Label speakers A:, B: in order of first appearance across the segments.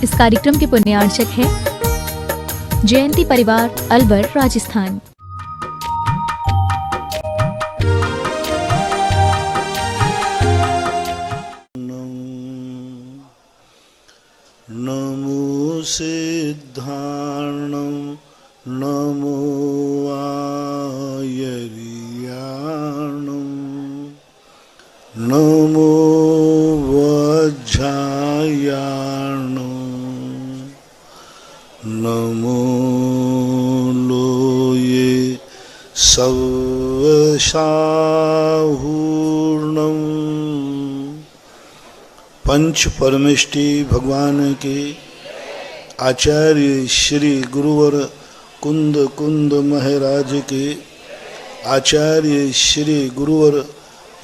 A: इस कार्यक्रम के पुण्यार्चक है जयंती परिवार, अलवर, राजस्थान।
B: नमो सिद्धार्णं नमो आयर्याणं नमो वज्रायाणं नमो लोये सवशाहूर्णं। पंच परमेष्टि भगवान के आचार्य श्री गुरुवर कुंद कुंद महाराज के आचार्य श्री गुरुवर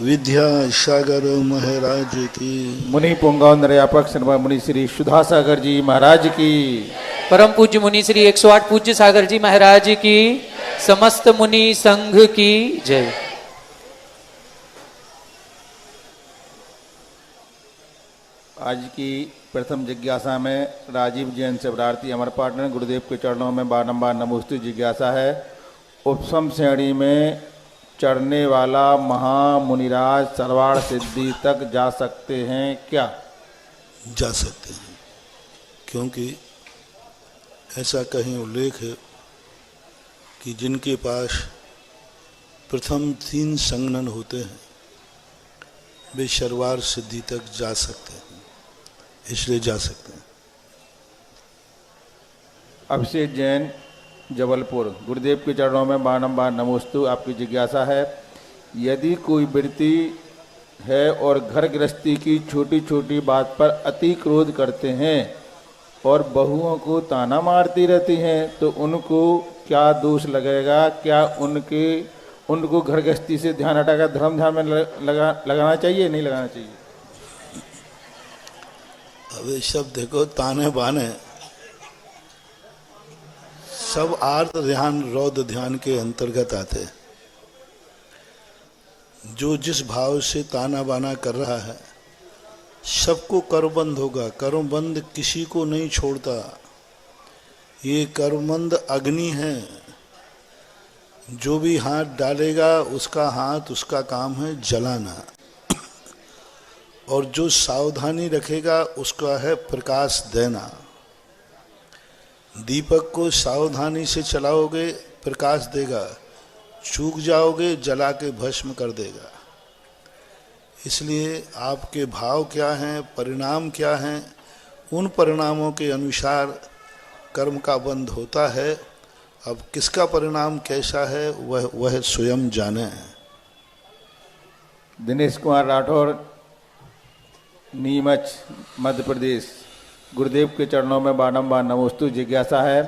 B: विद्यासागर महाराज की
C: मुनि पुंगव निर्यापक शर्मा मुनि श्री सुधा सागर जी महाराज की
D: परम पूज्य मुनि श्री 108 पूज्य सागर जी महाराज की समस्त मुनि संघ की जय।
C: आज की प्रथम जिज्ञासा में राजीव जैन शिवरार्थी अमर पाटन गुरुदेव के चरणों में बारंबार नमोस्तु जिज्ञासा है। उपसम श्रेणी में चढ़ने वाला महामुनिराज सर्वाण सिद्धि तक जा सकते हैं क्या?
B: जा सकते हैं, क्योंकि ऐसा कहीं उल्लेख है कि जिनके पास प्रथम 3 संगनन होते हैं वे सर्वार सिद्धि तक जा सकते हैं, इसलिए जा सकते हैं।
C: अभिषेक जैन जबलपुर गुरुदेव के चरणों में बारंबार नमोस्तु। आपकी जिज्ञासा है, यदि कोई वृत्ति है और घर गृहस्थी की छोटी छोटी बात पर अति क्रोध करते हैं और बहुओं को ताना मारती रहती हैं तो उनको क्या दोष लगेगा? क्या उनको घर गृहस्थी से ध्यान हटाकर धर्म ध्यान में लगाना चाहिए, नहीं लगाना चाहिए?
B: अब ये सब देखो, ताने बाने सब आर्त ध्यान रौद्र ध्यान के अंतर्गत आते हैं। जो जिस भाव से ताना बाना कर रहा है सबको कर्मबंध होगा। कर्मबंध किसी को नहीं छोड़ता। ये कर्मबंध अग्नि है, जो भी हाथ डालेगा उसका हाथ, उसका काम है जलाना, और जो सावधानी रखेगा उसका है प्रकाश देना। दीपक को सावधानी से चलाओगे प्रकाश देगा, चूक जाओगे जला के भस्म कर देगा। इसलिए आपके भाव क्या हैं, परिणाम क्या हैं, उन परिणामों के अनुसार कर्म का बंध होता है। अब किसका परिणाम कैसा है वह स्वयं जाने।
C: दिनेश कुमार राठौर नीमच मध्य प्रदेश गुरुदेव के चरणों में बारंबार नमोस्तु। जिज्ञासा है,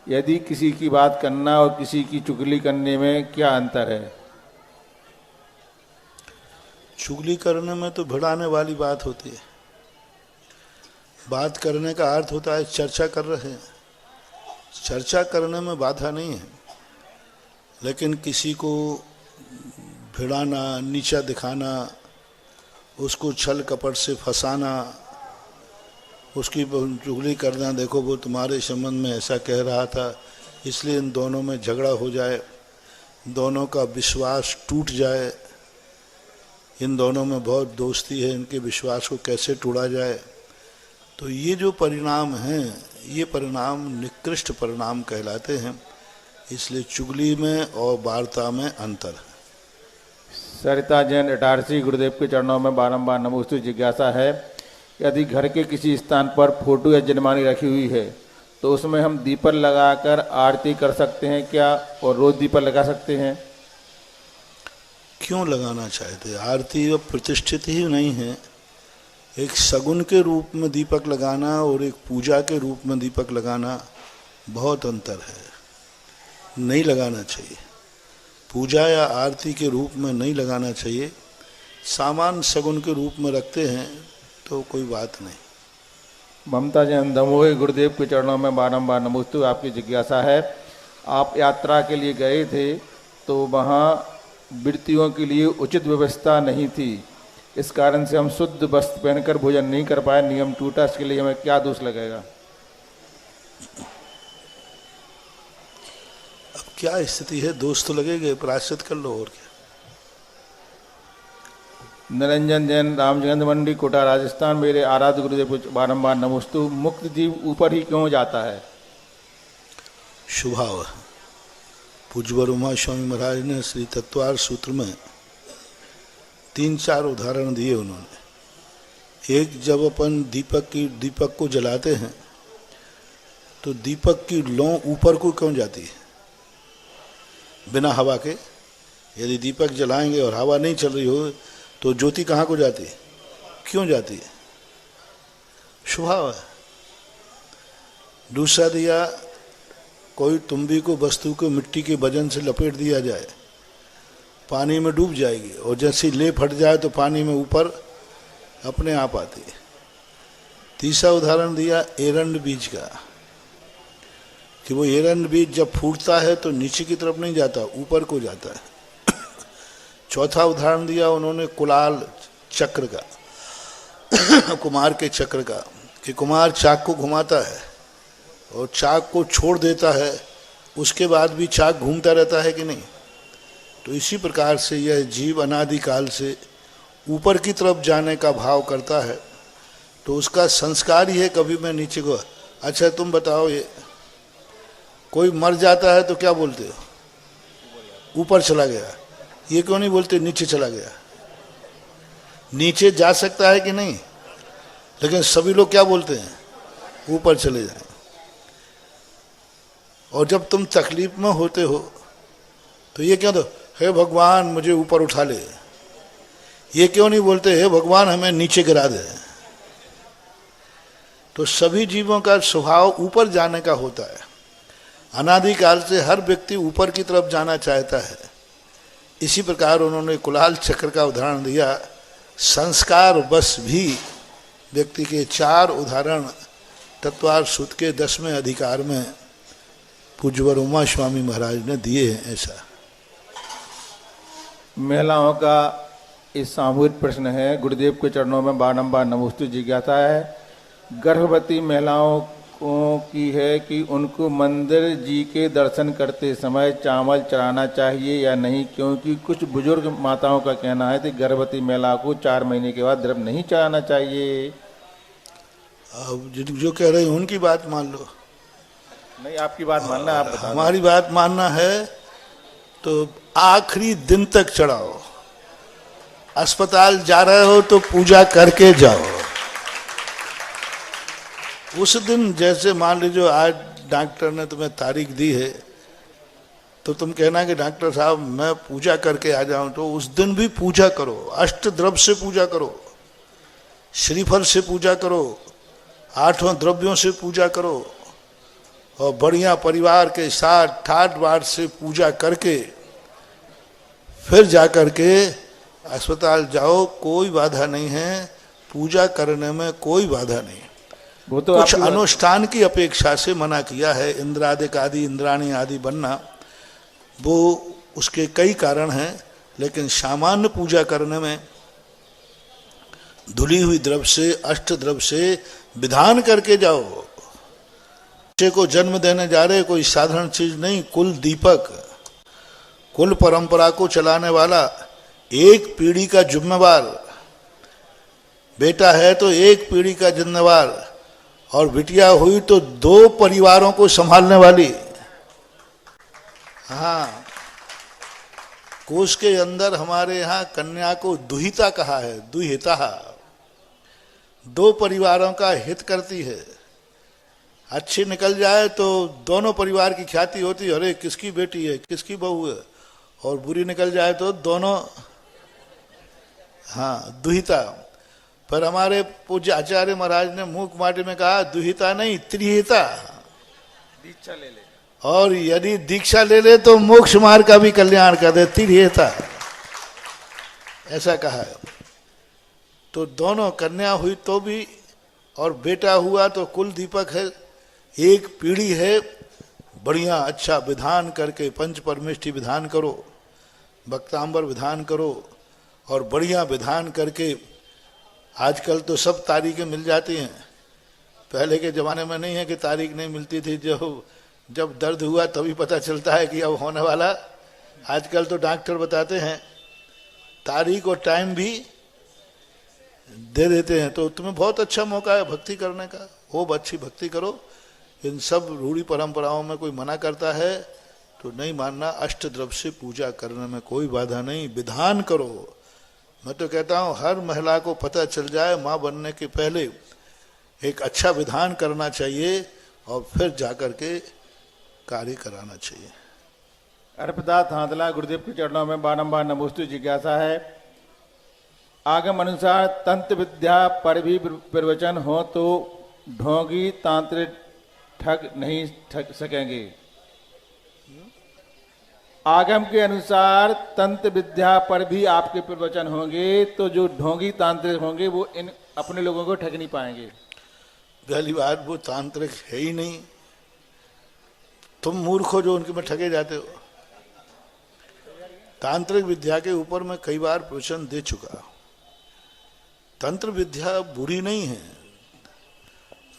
C: यदि किसी की बात करना और किसी की चुगली करने में क्या अंतर है?
B: चुगली करने में तो भिड़ाने वाली बात होती है। बात करने का अर्थ होता है चर्चा कर रहे हैं, चर्चा करने में बाधा नहीं है। लेकिन किसी को भिड़ाना, नीचा दिखाना, उसको छल कपट से फंसाना, उसकी चुगली करना, देखो वो तुम्हारे संबंध में ऐसा कह रहा था इसलिए इन दोनों में झगड़ा हो जाए, दोनों का विश्वास टूट जाए, इन दोनों में बहुत दोस्ती है, इनके विश्वास को कैसे तोड़ा जाए। तो ये जो परिणाम हैं ये परिणाम निकृष्ट परिणाम कहलाते हैं। इसलिए चुगली में और वार्ता में अंतर है।
C: सरिता जैन इटारसी गुरुदेव के चरणों में बारंबार नमोस्तु। जिज्ञासा है, यदि घर के किसी स्थान पर फोटो या जनमानी रखी हुई है तो उसमें हम दीपक लगाकर आरती कर सकते हैं क्या, और रोज दीपक लगा सकते हैं?
B: क्यों लगाना चाहते? आरती वो प्रतिष्ठित ही नहीं है। एक सगुन के रूप में दीपक लगाना और एक पूजा के रूप में दीपक लगाना बहुत अंतर है। नहीं लगाना चाहिए, पूजा या आरती के रूप में नहीं लगाना चाहिए। सामान सगुन के रूप में रखते हैं तो कोई बात नहीं।
C: ममता जैन दमोह गुरुदेव के चरणों में बारंबार नमोस्तु। आपकी जिज्ञासा है, आप यात्रा के लिए गए थे तो वहाँ वृत्तियों के लिए उचित व्यवस्था नहीं थी, इस कारण से हम शुद्ध वस्त्र पहनकर भोजन नहीं कर पाए, नियम टूटा, इसके लिए हमें क्या दोष लगेगा?
B: अब क्या स्थिति है, दोष तो लगेगा, प्रायश्चित कर लो और क्या।
C: निरंजन जैन, रामचंद्र मंडी, कोटा, राजस्थान। मेरे आराध्य गुरुदेव को बारंबार नमोस्तु। मुक्त जीव ऊपर ही क्यों जाता है?
B: स्वभाव। पूज्यवर उमा स्वामी महाराज ने श्री तत्वार सूत्र में 3-4 उदाहरण दिए उन्होंने। एक, जब अपन दीपक को जलाते हैं तो दीपक की लौ ऊपर को क्यों जाती है बिना हवा के? यदि दीपक जलाएंगे और हवा नहीं चल रही हो तो ज्योति कहाँ को जाती है, क्यों जाती है? स्वभाव है। दूसरा दिया, कोई तुम्बी को वस्तु को मिट्टी के वजन से लपेट दिया जाए, पानी में डूब जाएगी, और जैसे ले फट जाए तो पानी में ऊपर अपने आप आती है। तीसरा उदाहरण दिया एरंड बीज का, कि वो एरंड बीज जब फूटता है तो नीचे की तरफ नहीं जाता, ऊपर को जाता है। चौथा उदाहरण दिया उन्होंने कुलाल चक्र का, कुमार के चक्र का, कि कुमार चाक को घुमाता है और चाक को छोड़ देता है, उसके बाद भी चाक घूमता रहता है कि नहीं। तो इसी प्रकार से यह जीव अनादिकाल से ऊपर की तरफ जाने का भाव करता है, तो उसका संस्कार ही है कभी मैं नीचे को। अच्छा तुम बताओ, ये कोई मर जाता है तो क्या बोलते हो? ऊपर चला गया। ये क्यों नहीं बोलते नीचे चला गया? नीचे जा सकता है कि नहीं, लेकिन सभी लोग क्या बोलते हैं? ऊपर चले जाए। और जब तुम तकलीफ में होते हो तो ये क्यों, तो हे भगवान मुझे ऊपर उठा ले, ये क्यों नहीं बोलते हे भगवान हमें नीचे गिरा दे? तो सभी जीवों का स्वभाव ऊपर जाने का होता है। अनादिकाल से हर व्यक्ति ऊपर की तरफ जाना चाहता है। इसी प्रकार उन्होंने कुलाल चक्र का उदाहरण दिया। संस्कार बस भी व्यक्ति के 4 उदाहरण तत्वार सूत्र के 10वें अधिकार में पूज्यवर उमा स्वामी महाराज ने दिए हैं। ऐसा
C: महिलाओं का इस सामूहिक प्रश्न है, गुरुदेव के चरणों में बारंबार नमोस्तु। जिज्ञासा है, गर्भवती महिलाओं की है कि उनको मंदिर जी के दर्शन करते समय चावल चढ़ाना चाहिए या नहीं, क्योंकि कुछ बुजुर्ग माताओं का कहना है कि गर्भवती महिला को 4 महीने के बाद द्रव्य नहीं चढ़ाना चाहिए।
B: अब जो कह रहे हैं उनकी बात मान लो।
C: नहीं, आपकी बात मानना, आप बता।
B: हमारी बात मानना है तो आखिरी दिन तक चढ़ाओ। अस्पताल जा रहे हो तो पूजा करके जाओ। उस दिन जैसे मान लीजिए आज डॉक्टर ने तुम्हें तारीख दी है तो तुम कहना कि डॉक्टर साहब मैं पूजा करके आ जाऊं, तो उस दिन भी पूजा करो। अष्ट द्रव्य से पूजा करो, श्रीफल से पूजा करो, 8 द्रव्यों से पूजा करो, और बढ़िया परिवार के साथ ठाट बाट से पूजा करके फिर जा करके अस्पताल जाओ। कोई बाधा नहीं है, पूजा करने में कोई बाधा नहीं।
C: वो तो
B: कुछ अनुष्ठान की अपेक्षा से मना किया है, इंद्रादिक आदि इंद्राणी आदि बनना, वो उसके कई कारण हैं, लेकिन सामान्य पूजा करने में धुली हुई द्रव्य से, अष्ट द्रव्य से विधान करके जाओ। बच्चे को जन्म देने जा रहे कोई साधारण चीज नहीं, कुल दीपक, कुल परंपरा को चलाने वाला, एक पीढ़ी का जिम्मेवार। बेटा है तो एक पीढ़ी का जिम्मेवार, और बिटिया हुई तो 2 परिवारों को संभालने वाली। हाँ, कोश के अंदर हमारे यहाँ कन्या को दुहिता कहा है, दुहिता 2 परिवारों का हित करती है। अच्छी निकल जाए तो दोनों परिवार की ख्याति होती है, अरे किसकी बेटी है, किसकी बहू है, और बुरी निकल जाए तो दोनों, हाँ दुहिता। पर हमारे पूज्य आचार्य महाराज ने मूक माटी में कहा दुहिता नहीं, त्रिहिता।
C: दीक्षा ले ले,
B: और यदि दीक्षा ले ले तो मोक्ष मार्ग का भी कल्याण कर दे, त्रिहिता, ऐसा कहा है। तो दोनों, कन्या हुई तो भी और बेटा हुआ तो कुल दीपक है, एक पीढ़ी है। बढ़िया अच्छा विधान करके पंच परमेष्टि विधान करो, भक्तांबर विधान करो, और बढ़िया विधान करके, आजकल तो सब तारीखें मिल जाती हैं, पहले के ज़माने में नहीं है कि तारीख नहीं मिलती थी, जब दर्द हुआ तभी पता चलता है कि अब होने वाला। आजकल तो डॉक्टर बताते हैं, तारीख और टाइम भी दे देते हैं। तो तुम्हें बहुत अच्छा मौका है भक्ति करने का, खूब अच्छी भक्ति करो। इन सब रूढ़ी परंपराओं में कोई मना करता है तो नहीं मानना। अष्टद्रव्य से पूजा करने में कोई बाधा नहीं, विधान करो। मैं तो कहता हूँ हर महिला को पता चल जाए माँ बनने के पहले एक अच्छा विधान करना चाहिए और फिर जाकर के कार्य कराना चाहिए।
C: अर्पिता थांदला गुरुदेव के चरणों में बारंबार नमोस्तु जिज्ञासा है। आगम अनुसार तंत्र विद्या पर भी प्रवचन हो तो ढोंगी तांत्रिक ठग नहीं ठग सकेंगे। आगम के अनुसार तंत्र विद्या पर भी आपके प्रवचन होंगे तो जो ढोंगी तांत्रिक होंगे वो इन अपने लोगों को ठग नहीं पाएंगे।
B: पहली बात, वो तांत्रिक है ही नहीं, तुम मूर्ख हो जो उनके में ठगे जाते हो। तांत्रिक विद्या के ऊपर मैं कई बार प्रवचन दे चुका। तंत्र विद्या बुरी नहीं है,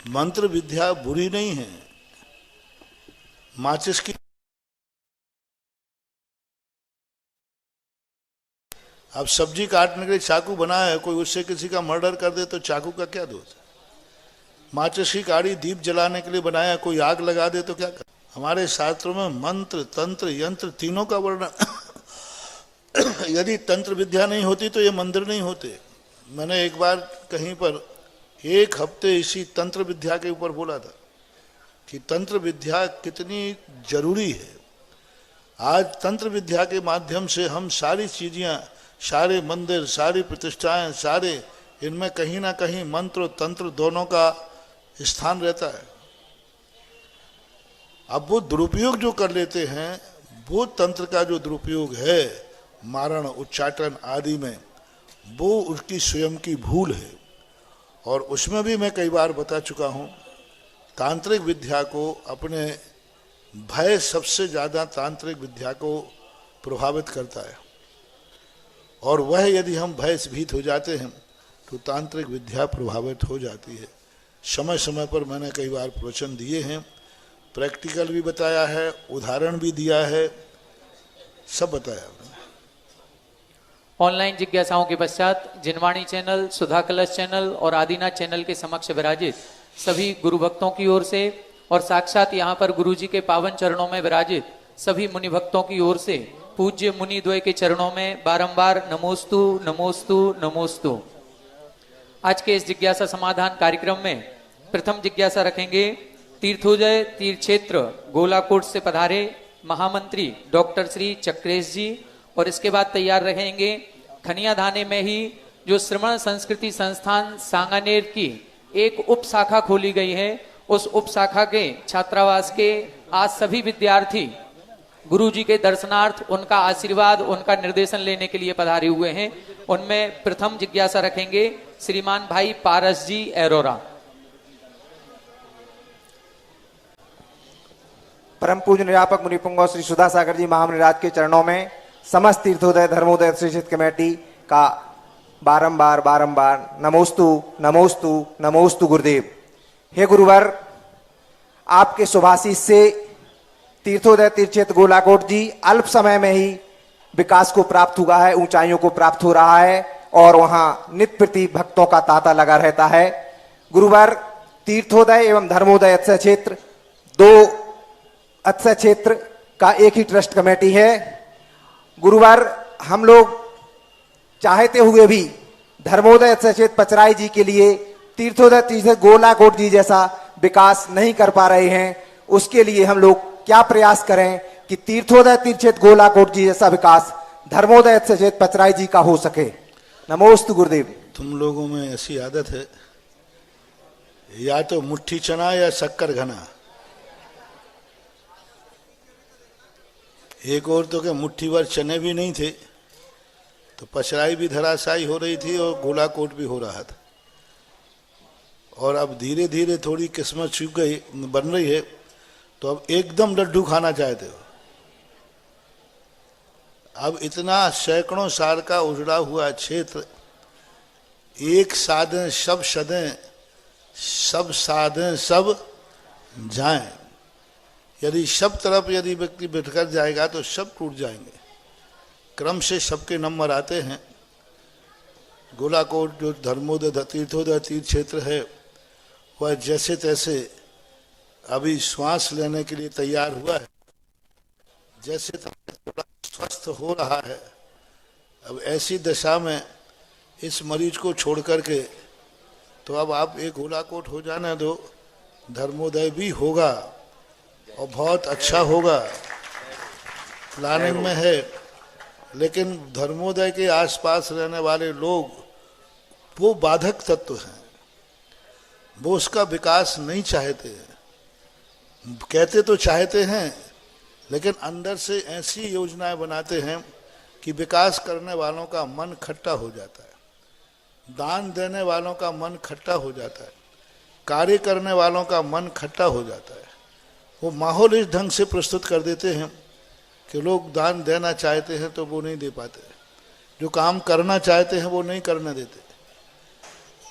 B: मंत्र विद्या बुरी नहीं है। माचिस की अब सब्जी काटने के लिए चाकू बना है, कोई उससे किसी का मर्डर कर दे तो चाकू का क्या दोष? माचिस की काड़ी दीप जलाने के लिए बनाया, कोई आग लगा दे तो क्या कर? हमारे शास्त्रों में मंत्र तंत्र यंत्र तीनों का वर्णन यदि तंत्र विद्या नहीं होती तो ये मंदिर नहीं होते। मैंने एक बार कहीं पर 1 हफ्ते इसी तंत्र विद्या के ऊपर बोला था कि तंत्र विद्या कितनी जरूरी है। आज तंत्र विद्या के माध्यम से हम सारी चीजें, सारे मंदिर, सारी प्रतिष्ठाएं, सारे इनमें कहीं ना कहीं मंत्र और तंत्र दोनों का स्थान रहता है। अब वो दुरुपयोग जो कर लेते हैं, वो तंत्र का जो दुरुपयोग है मारण उच्चाटन आदि में, वो उसकी स्वयं की भूल है। और उसमें भी मैं कई बार बता चुका हूँ, तांत्रिक विद्या को अपने भय सबसे ज़्यादा तांत्रिक विद्या को प्रभावित करता है। और वह यदि हम भय से भीत हो जाते हैं तो तांत्रिक विद्या प्रभावित हो जाती है। समय समय पर मैंने कई बार प्रवचन दिए हैं, प्रैक्टिकल भी बताया है, उदाहरण भी दिया है, सब बताया मैंने।
D: ऑनलाइन जिज्ञासाओं के पश्चात जिनवाणी चैनल, सुधा कलश चैनल और आदिनाथ चैनल के समक्ष विराजित सभी गुरु भक्तों की ओर से और साक्षात यहाँ पर गुरु जी के पावन चरणों में विराजित सभी मुनि भक्तों की ओर से पूज्य मुनि द्वय के चरणों में बारंबार नमोस्तु नमोस्तु नमोस्तु। आज के इस जिज्ञासा समाधान कार्यक्रम में प्रथम जिज्ञासा रखेंगे तीर्थोदय तीर्थ क्षेत्र गोलाकोट से पधारे महामंत्री डॉक्टर श्री चक्रेश जी, और इसके बाद तैयार रहेंगे खनिया धाने में ही जो श्रवण संस्कृति संस्थान सांगानेर की एक उप शाखा खोली गई है, उस उप शाखा के छात्रावास के आज सभी विद्यार्थी गुरु जी के दर्शनार्थ, उनका आशीर्वाद, उनका निर्देशन लेने के लिए पधारे हुए हैं। उनमें प्रथम जिज्ञासा रखेंगे श्रीमान भाई पारस जी एरोरा।
E: परम पूज्य निरापक मुनिपुंगव श्री सुधा सागर जी महामुनिराज के चरणों में समस्त तीर्थोदय धर्मोदय श्री कमेटी का बारंबार नमोस्तु नमोस्तु नमोस्तु गुरुदेव। हे गुरुवर, आपके शुभाशीष से तीर्थोदय तीर्थ क्षेत्र गोलाकोट जी अल्प समय में ही विकास को प्राप्त हुआ है, ऊंचाइयों को प्राप्त हो रहा है और वहां नित्य प्रति भक्तों का तांता लगा रहता है। गुरुवर, तीर्थोदय एवं धर्मोदय अक्षय क्षेत्र, 2 अक्षय क्षेत्र का एक ही ट्रस्ट कमेटी है। गुरुवर, हम लोग चाहते हुए भी धर्मोदय अक्षय क्षेत्र पचराई जी के लिए तीर्थोदय तीर्थ गोलाकोट जी जैसा विकास नहीं कर पा रहे हैं। उसके लिए हम लोग क्या प्रयास करें कि तीर्थोदय तीर्थ क्षेत्र गोलाकोट जी जैसा विकास धर्मोदय अक्षय क्षेत्र पचराई जी का हो सके। नमोस्तु गुरुदेव।
B: तुम लोगों में ऐसी आदत है, या तो मुट्ठी चना या शक्कर घना। एक और तो क्या मुट्ठी भर चने भी नहीं थे तो पचराई भी धराशायी हो रही थी और गोलाकोट भी हो रहा था। और अब धीरे धीरे थोड़ी किस्मत छूट गई, बन रही है, तो अब एकदम लड्डू खाना चाहते हो। अब इतना सैकड़ों साल का उजड़ा हुआ क्षेत्र, एक साधन सब सदें, सब साधन सब जाएं। यदि सब तरफ यदि व्यक्ति बिखर जाएगा तो सब टूट जाएंगे। क्रम से सबके नंबर आते हैं। गोलाकोट जो धर्मोदय तीर्थोदय तीर्थ क्षेत्र है, वह जैसे तैसे अभी श्वास लेने के लिए तैयार हुआ है, जैसे तैसे थोड़ा स्वस्थ हो रहा है। अब ऐसी दशा में इस मरीज को छोड़ करके तो अब आप एक गोलाकोट हो जाने दो, धर्मोदय भी होगा और बहुत अच्छा होगा, प्लानिंग में है। लेकिन धर्मोदय के आसपास रहने वाले लोग वो बाधक तत्व हैं, वो उसका विकास नहीं चाहते हैं। कहते तो चाहते हैं लेकिन अंदर से ऐसी योजनाएं बनाते हैं कि विकास करने वालों का मन खट्टा हो जाता है, दान देने वालों का मन खट्टा हो जाता है, कार्य करने वालों का मन खट्टा हो जाता है। वो माहौल इस ढंग से प्रस्तुत कर देते हैं कि लोग दान देना चाहते हैं तो वो नहीं दे पाते, जो काम करना चाहते हैं वो नहीं करने देते।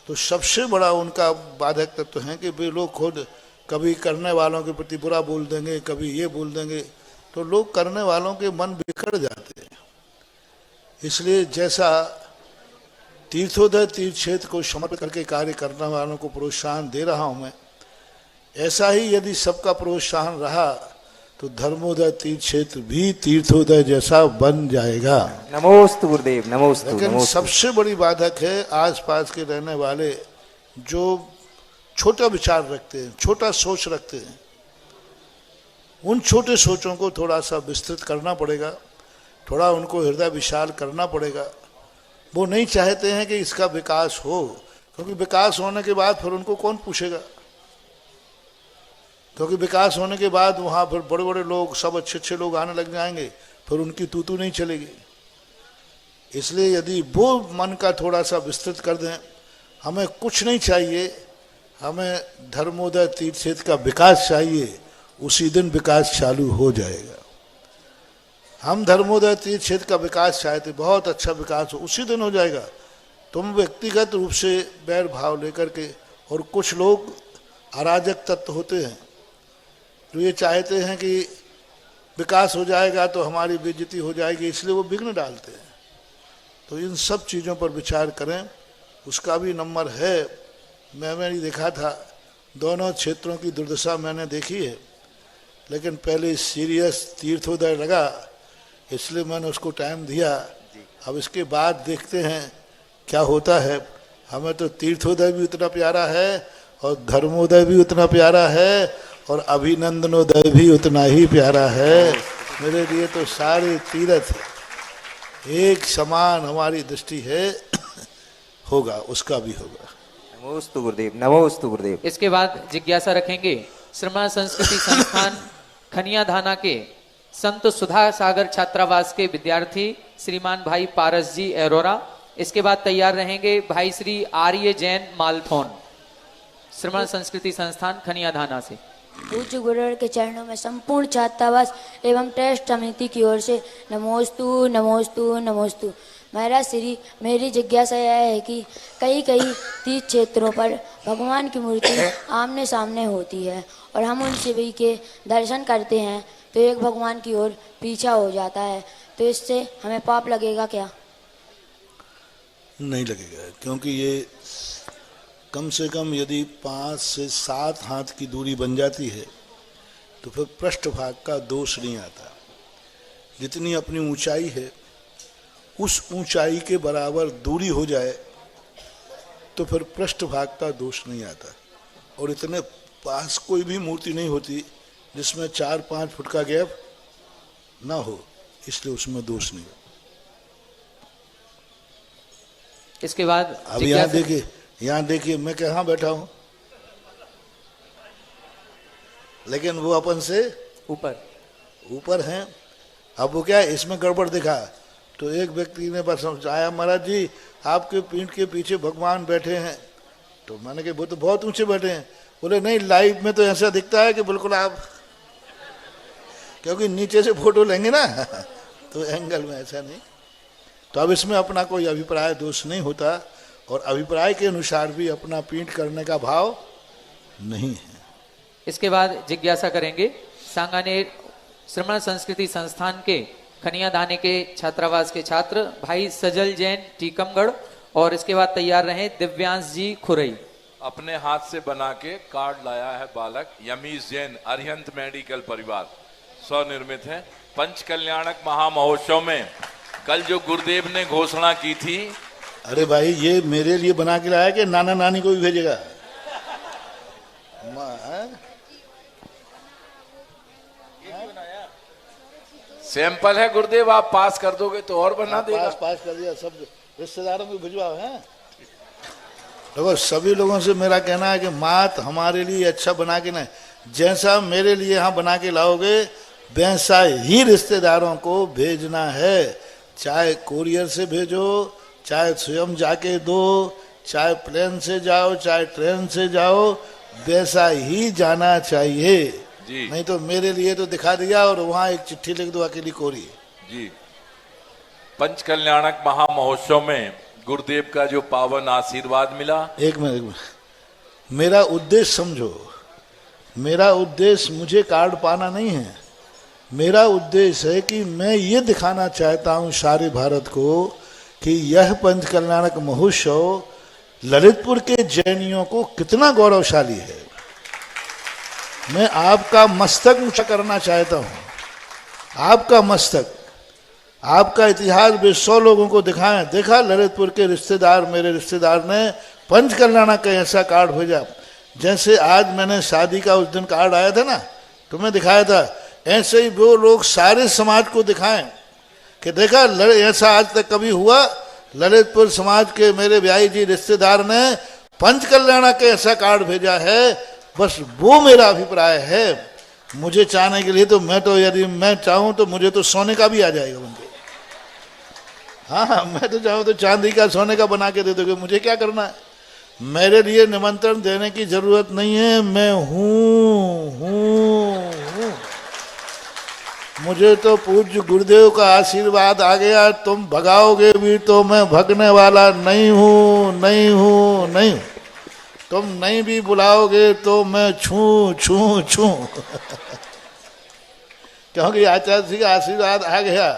B: तो सबसे बड़ा उनका बाधक तत्व है कि वे लोग खुद कभी करने वालों के प्रति बुरा बोल देंगे, कभी ये बोल देंगे, तो लोग करने वालों के मन बिखर जाते हैं। इसलिए जैसा तीर्थोदय तीर्थ क्षेत्र को समर्पित करके कार्य करने वालों को प्रोत्साहन दे रहा हूं मैं, ऐसा ही यदि सबका प्रोत्साहन रहा तो धर्मोदय तीर्थ क्षेत्र भी तीर्थोदय जैसा बन जाएगा।
E: नमोस्तु गुरुदेव, नमोस्तु।
B: लेकिन सबसे बड़ी बाधक है आसपास के रहने वाले जो छोटा विचार रखते हैं, छोटा सोच रखते हैं। उन छोटे सोचों को थोड़ा सा विस्तृत करना पड़ेगा, थोड़ा उनको हृदय विशाल करना पड़ेगा। वो नहीं चाहते हैं कि इसका विकास हो, क्योंकि विकास होने के बाद फिर उनको कौन पूछेगा, क्योंकि विकास होने के बाद वहाँ फिर बड़े बड़े लोग, सब अच्छे अच्छे लोग आने लग जाएंगे, फिर उनकी तू नहीं चलेगी। इसलिए यदि वो मन का थोड़ा सा विस्तृत कर दें, हमें कुछ नहीं चाहिए, हमें धर्मोदय तीर्थ क्षेत्र का विकास चाहिए, उसी दिन विकास चालू हो जाएगा। हम धर्मोदय तीर्थ क्षेत्र का विकास चाहते, बहुत अच्छा विकास हो, उसी दिन हो जाएगा। तुम व्यक्तिगत रूप से बैर भाव लेकर के, और कुछ लोग अराजक तत्व होते हैं जो ये चाहते हैं कि विकास हो जाएगा तो हमारी बेइज्जती हो जाएगी, इसलिए वो विघ्न डालते हैं। तो इन सब चीज़ों पर विचार करें, उसका भी नंबर है। मैंने देखा था, दोनों क्षेत्रों की दुर्दशा मैंने देखी है, लेकिन पहले सीरियस तीर्थोदय लगा, इसलिए मैंने उसको टाइम दिया। अब इसके बाद देखते हैं क्या होता है। हमें तो तीर्थोदय भी उतना प्यारा है और धर्मोदय भी उतना प्यारा है और अभिनंदनोदय भी उतना ही प्यारा है। मेरे लिए तो सारे तीर्थ एक समान हमारी दृष्टि है, होगा, उसका भी होगा।
E: नमोस्तु गुरुदेव, नमोस्तु गुरुदेव।
D: इसके बाद जिज्ञासा रखेंगे श्रमण संस्कृति संस्थान खनिया धाना के संत सुधा सागर छात्रावास के विद्यार्थी श्रीमान भाई पारस जी अरोरा। इसके बाद तैयार रहेंगे भाई श्री आर्य जैन मालथौन, श्रमण संस्कृति संस्थान खनिया धाना से।
F: पूज्य गुरुवर के चरणों में संपूर्ण छात्रावास एवं ट्रस्ट समिति की ओर से नमोस्तु नमोस्तु नमोस्तु। महाराज श्री, मेरी जिज्ञासा यह है कि कई तीर्थ क्षेत्रों पर भगवान की मूर्ति आमने सामने होती है और हम उन सभी के दर्शन करते हैं तो एक भगवान की ओर पीछा हो जाता है, तो इससे हमें पाप लगेगा क्या?
B: नहीं लगेगा, क्योंकि ये कम से कम यदि 5 से 7 हाथ की दूरी बन जाती है तो फिर पृष्ठभाग का दोष नहीं आता। जितनी अपनी ऊंचाई है उस ऊंचाई के बराबर दूरी हो जाए तो फिर पृष्ठभाग का दोष नहीं आता। और इतने पास कोई भी मूर्ति नहीं होती जिसमें 4-5 फुट का गैप ना हो, इसलिए उसमें दोष नहीं।
D: इसके बाद
B: अब यहाँ देखिए मैं कहाँ बैठा हूँ, लेकिन वो अपन से ऊपर हैं। अब वो क्या है, इसमें गड़बड़ दिखा तो एक व्यक्ति ने बस समझाया, महाराज जी आपके पीठ के पीछे भगवान बैठे हैं। तो मैंने कहा वो तो बहुत ऊंचे बैठे हैं। बोले नहीं, लाइव में तो ऐसा दिखता है कि बिल्कुल आप, क्योंकि नीचे से फोटो लेंगे ना तो एंगल में ऐसा नहीं। तो अब इसमें अपना कोई अभिप्राय दोष नहीं होता और अभिप्राय के अनुसार भी अपना पीठ करने का भाव नहीं है।
D: इसके बाद जिज्ञासा करेंगे सांगानेर श्रमण संस्कृति संस्थान के खनिया दाने के छात्रावास के छात्र भाई सजल जैन टीकमगढ़, और इसके बाद तैयार रहे दिव्यांश जी खुरई।
G: अपने हाथ से बना के कार्ड लाया है बालक यमीश जैन, अरिहंत मेडिकल परिवार, स्वनिर्मित है। पंच कल्याणक महामहोत्सव में कल जो गुरुदेव ने घोषणा की थी,
B: अरे भाई ये मेरे लिए बना के लाया कि नाना नानी को भी भेजेगा?
G: सैंपल है गुरुदेव, आप पास कर दोगे तो और बना देगा।
B: पास कर दिया, सब रिश्तेदारों को भिजवाओ हैं। देखो सभी लोगों से मेरा कहना है कि मात हमारे लिए अच्छा बना के नहीं, जैसा मेरे लिए यहाँ बना के लाओगे वैसा ही रिश्तेदारों को भेजना है। चाहे कोरियर से भेजो, चाहे स्वयं जाके दो, चाहे प्लेन से जाओ, चाहे ट्रेन से जाओ, वैसा ही जाना चाहिए
G: जी।
B: नहीं तो मेरे लिए तो दिखा दिया और वहां एक चिट्ठी लिख दो अकेली कोरी
G: जी। पंच कल्याणक महामहोत्सव में गुरुदेव का जो पावन आशीर्वाद मिला।
B: एक मिनट, मेरा उद्देश्य समझो, मेरा उद्देश्य मुझे कार्ड पाना नहीं है। मेरा उद्देश्य है कि मैं ये दिखाना चाहता हूँ सारे भारत को कि यह पंच कल्याणक महोत्सव ललितपुर के जैनियों को कितना गौरवशाली है। मैं आपका मस्तक ऊंचा करना चाहता हूँ, आपका मस्तक, आपका इतिहास भी 100 लोगों को दिखाएं। देखा ललितपुर के रिश्तेदार, मेरे रिश्तेदार ने पंच कल्याणक का ऐसा कार्ड भेजा, जैसे आज मैंने शादी का उस दिन कार्ड आया था ना, तुम्हें दिखाया था, ऐसे ही वो लोग सारे समाज को दिखाएं कि देखा ऐसा आज तक कभी हुआ। ललितपुर समाज के मेरे ब्याई जी रिश्तेदार ने पंच कल्याणक का ऐसा कार्ड भेजा है। बस वो मेरा अभिप्राय है। मुझे चाहने के लिए तो मैं तो, यदि मैं चाहूं तो मुझे तो सोने का भी आ जाएगा बनके। हाँ, मैं तो चाहूं तो चांदी का सोने का बना के दे दोगे, मुझे क्या करना है। मेरे लिए निमंत्रण देने की जरूरत नहीं है, मैं हूं। मुझे तो पूज्य गुरुदेव का आशीर्वाद आ गया, तुम भगाओगे भी तो मैं भगने वाला नहीं हूं। तुम नहीं भी बुलाओगे तो मैं छू क्योंकि आचार्य जी का आशीर्वाद आ गया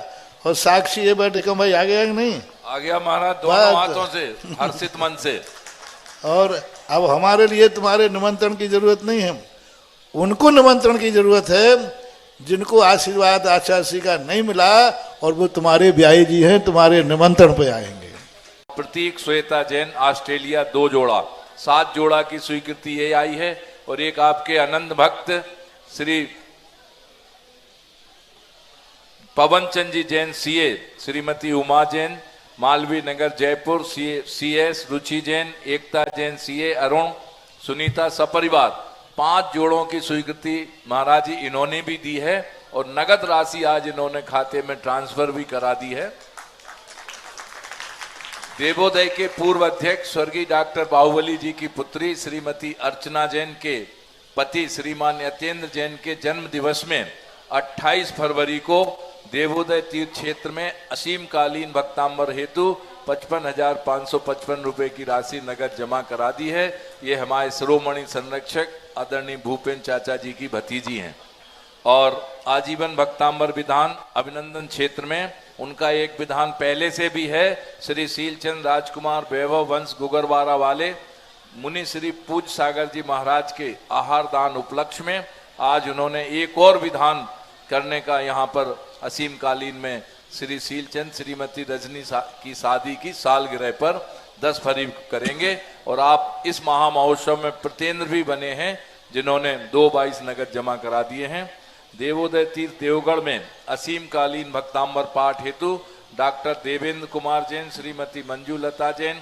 B: और साक्षी ये बैठे क्यों भाई, आ गया कि नहीं?
G: आ गया महाराज, दोनों हाथों से, हर्षित मन से।
B: और अब हमारे लिए तुम्हारे निमंत्रण की जरूरत नहीं है, उनको निमंत्रण की जरूरत है जिनको आशीर्वाद आचार्य का नहीं मिला और वो तुम्हारे ब्याही जी हैं, तुम्हारे निमंत्रण पे आएंगे।
G: प्रतीक श्वेता जैन, ऑस्ट्रेलिया, 2 जोड़ा, 7 जोड़ा की स्वीकृति ये आई है। और एक आपके अनंत भक्त श्री पवन चंद जी जैन सीए, श्रीमती उमा जैन, मालवीय नगर जयपुर, सीएस रुचि जैन, एकता जैन सीए, अरुण, सुनीता सपरिवार, 5 जोड़ों की स्वीकृति महाराज जी इन्होंने भी दी है और नगद राशि आज इन्होंने खाते में ट्रांसफर भी करा दी है। देवोदय के पूर्व अध्यक्ष स्वर्गीय डॉक्टर बाहुबली जी की पुत्री श्रीमती अर्चना जैन के पति श्रीमान यतेंद्र जैन के जन्म दिवस में 28 फरवरी को देवोदय तीर्थ क्षेत्र में असीमकालीन भक्तांबर हेतु 55,555 रुपए की राशि नगद जमा करा दी है। ये हमारे शिरोमणि संरक्षक आदरणीय भूपेन चाचा जी की भतीजी हैं। और आजीवन भक्तांबर विधान अभिनंदन क्षेत्र में उनका एक विधान पहले से भी है। श्री शीलचंद राजकुमार वैभव वंश गुगरवारा वाले मुनि श्री पूज सागर जी महाराज के आहार दान उपलक्ष्य में आज उन्होंने एक और विधान करने का यहाँ पर असीमकालीन में श्री शीलचंद श्रीमती रजनी की शादी की सालगिरह पर 10 फरवरी करेंगे। और आप इस महामहोत्सव में प्रतिन्द्र भी बने हैं जिन्होंने 222 नगद जमा करा दिए हैं। देवोदय तीर्थ देवगढ़ में असीमकालीन भक्तांबर पाठ हेतु डॉक्टर देवेंद्र कुमार जैन, श्रीमती मंजू लता जैन,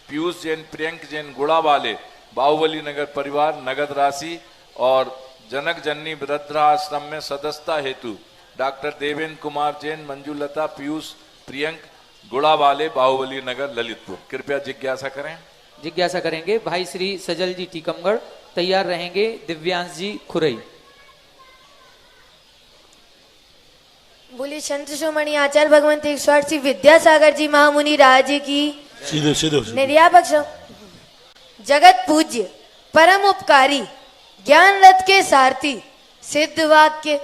G: पीयूष जैन, प्रियंक जैन गुड़ा वाले बाहुबली नगर परिवार नगद राशि। और जनक जननी वृद्धाश्रम में सदस्यता हेतु डॉक्टर देवेंद्र कुमार जैन, मंजू लता, पीयूष, प्रियंक गुड़ा वाले बाहुबली नगर ललितपुर। कृपया जिज्ञासा करें।
D: जिज्ञासा करेंगे भाई श्री सजल जी टीकमगढ़, तैयार रहेंगे दिव्यांश जी खुरई।
H: बोलिए संत शिरोमणि आचार्य भगवंत 108 विद्यासागर जी महामुनि राज की
B: सीधे सीधे
H: निर्यापक जगत पूज्य परम उपकारी ज्ञान रथ के सारथी सिद्ध वाक्य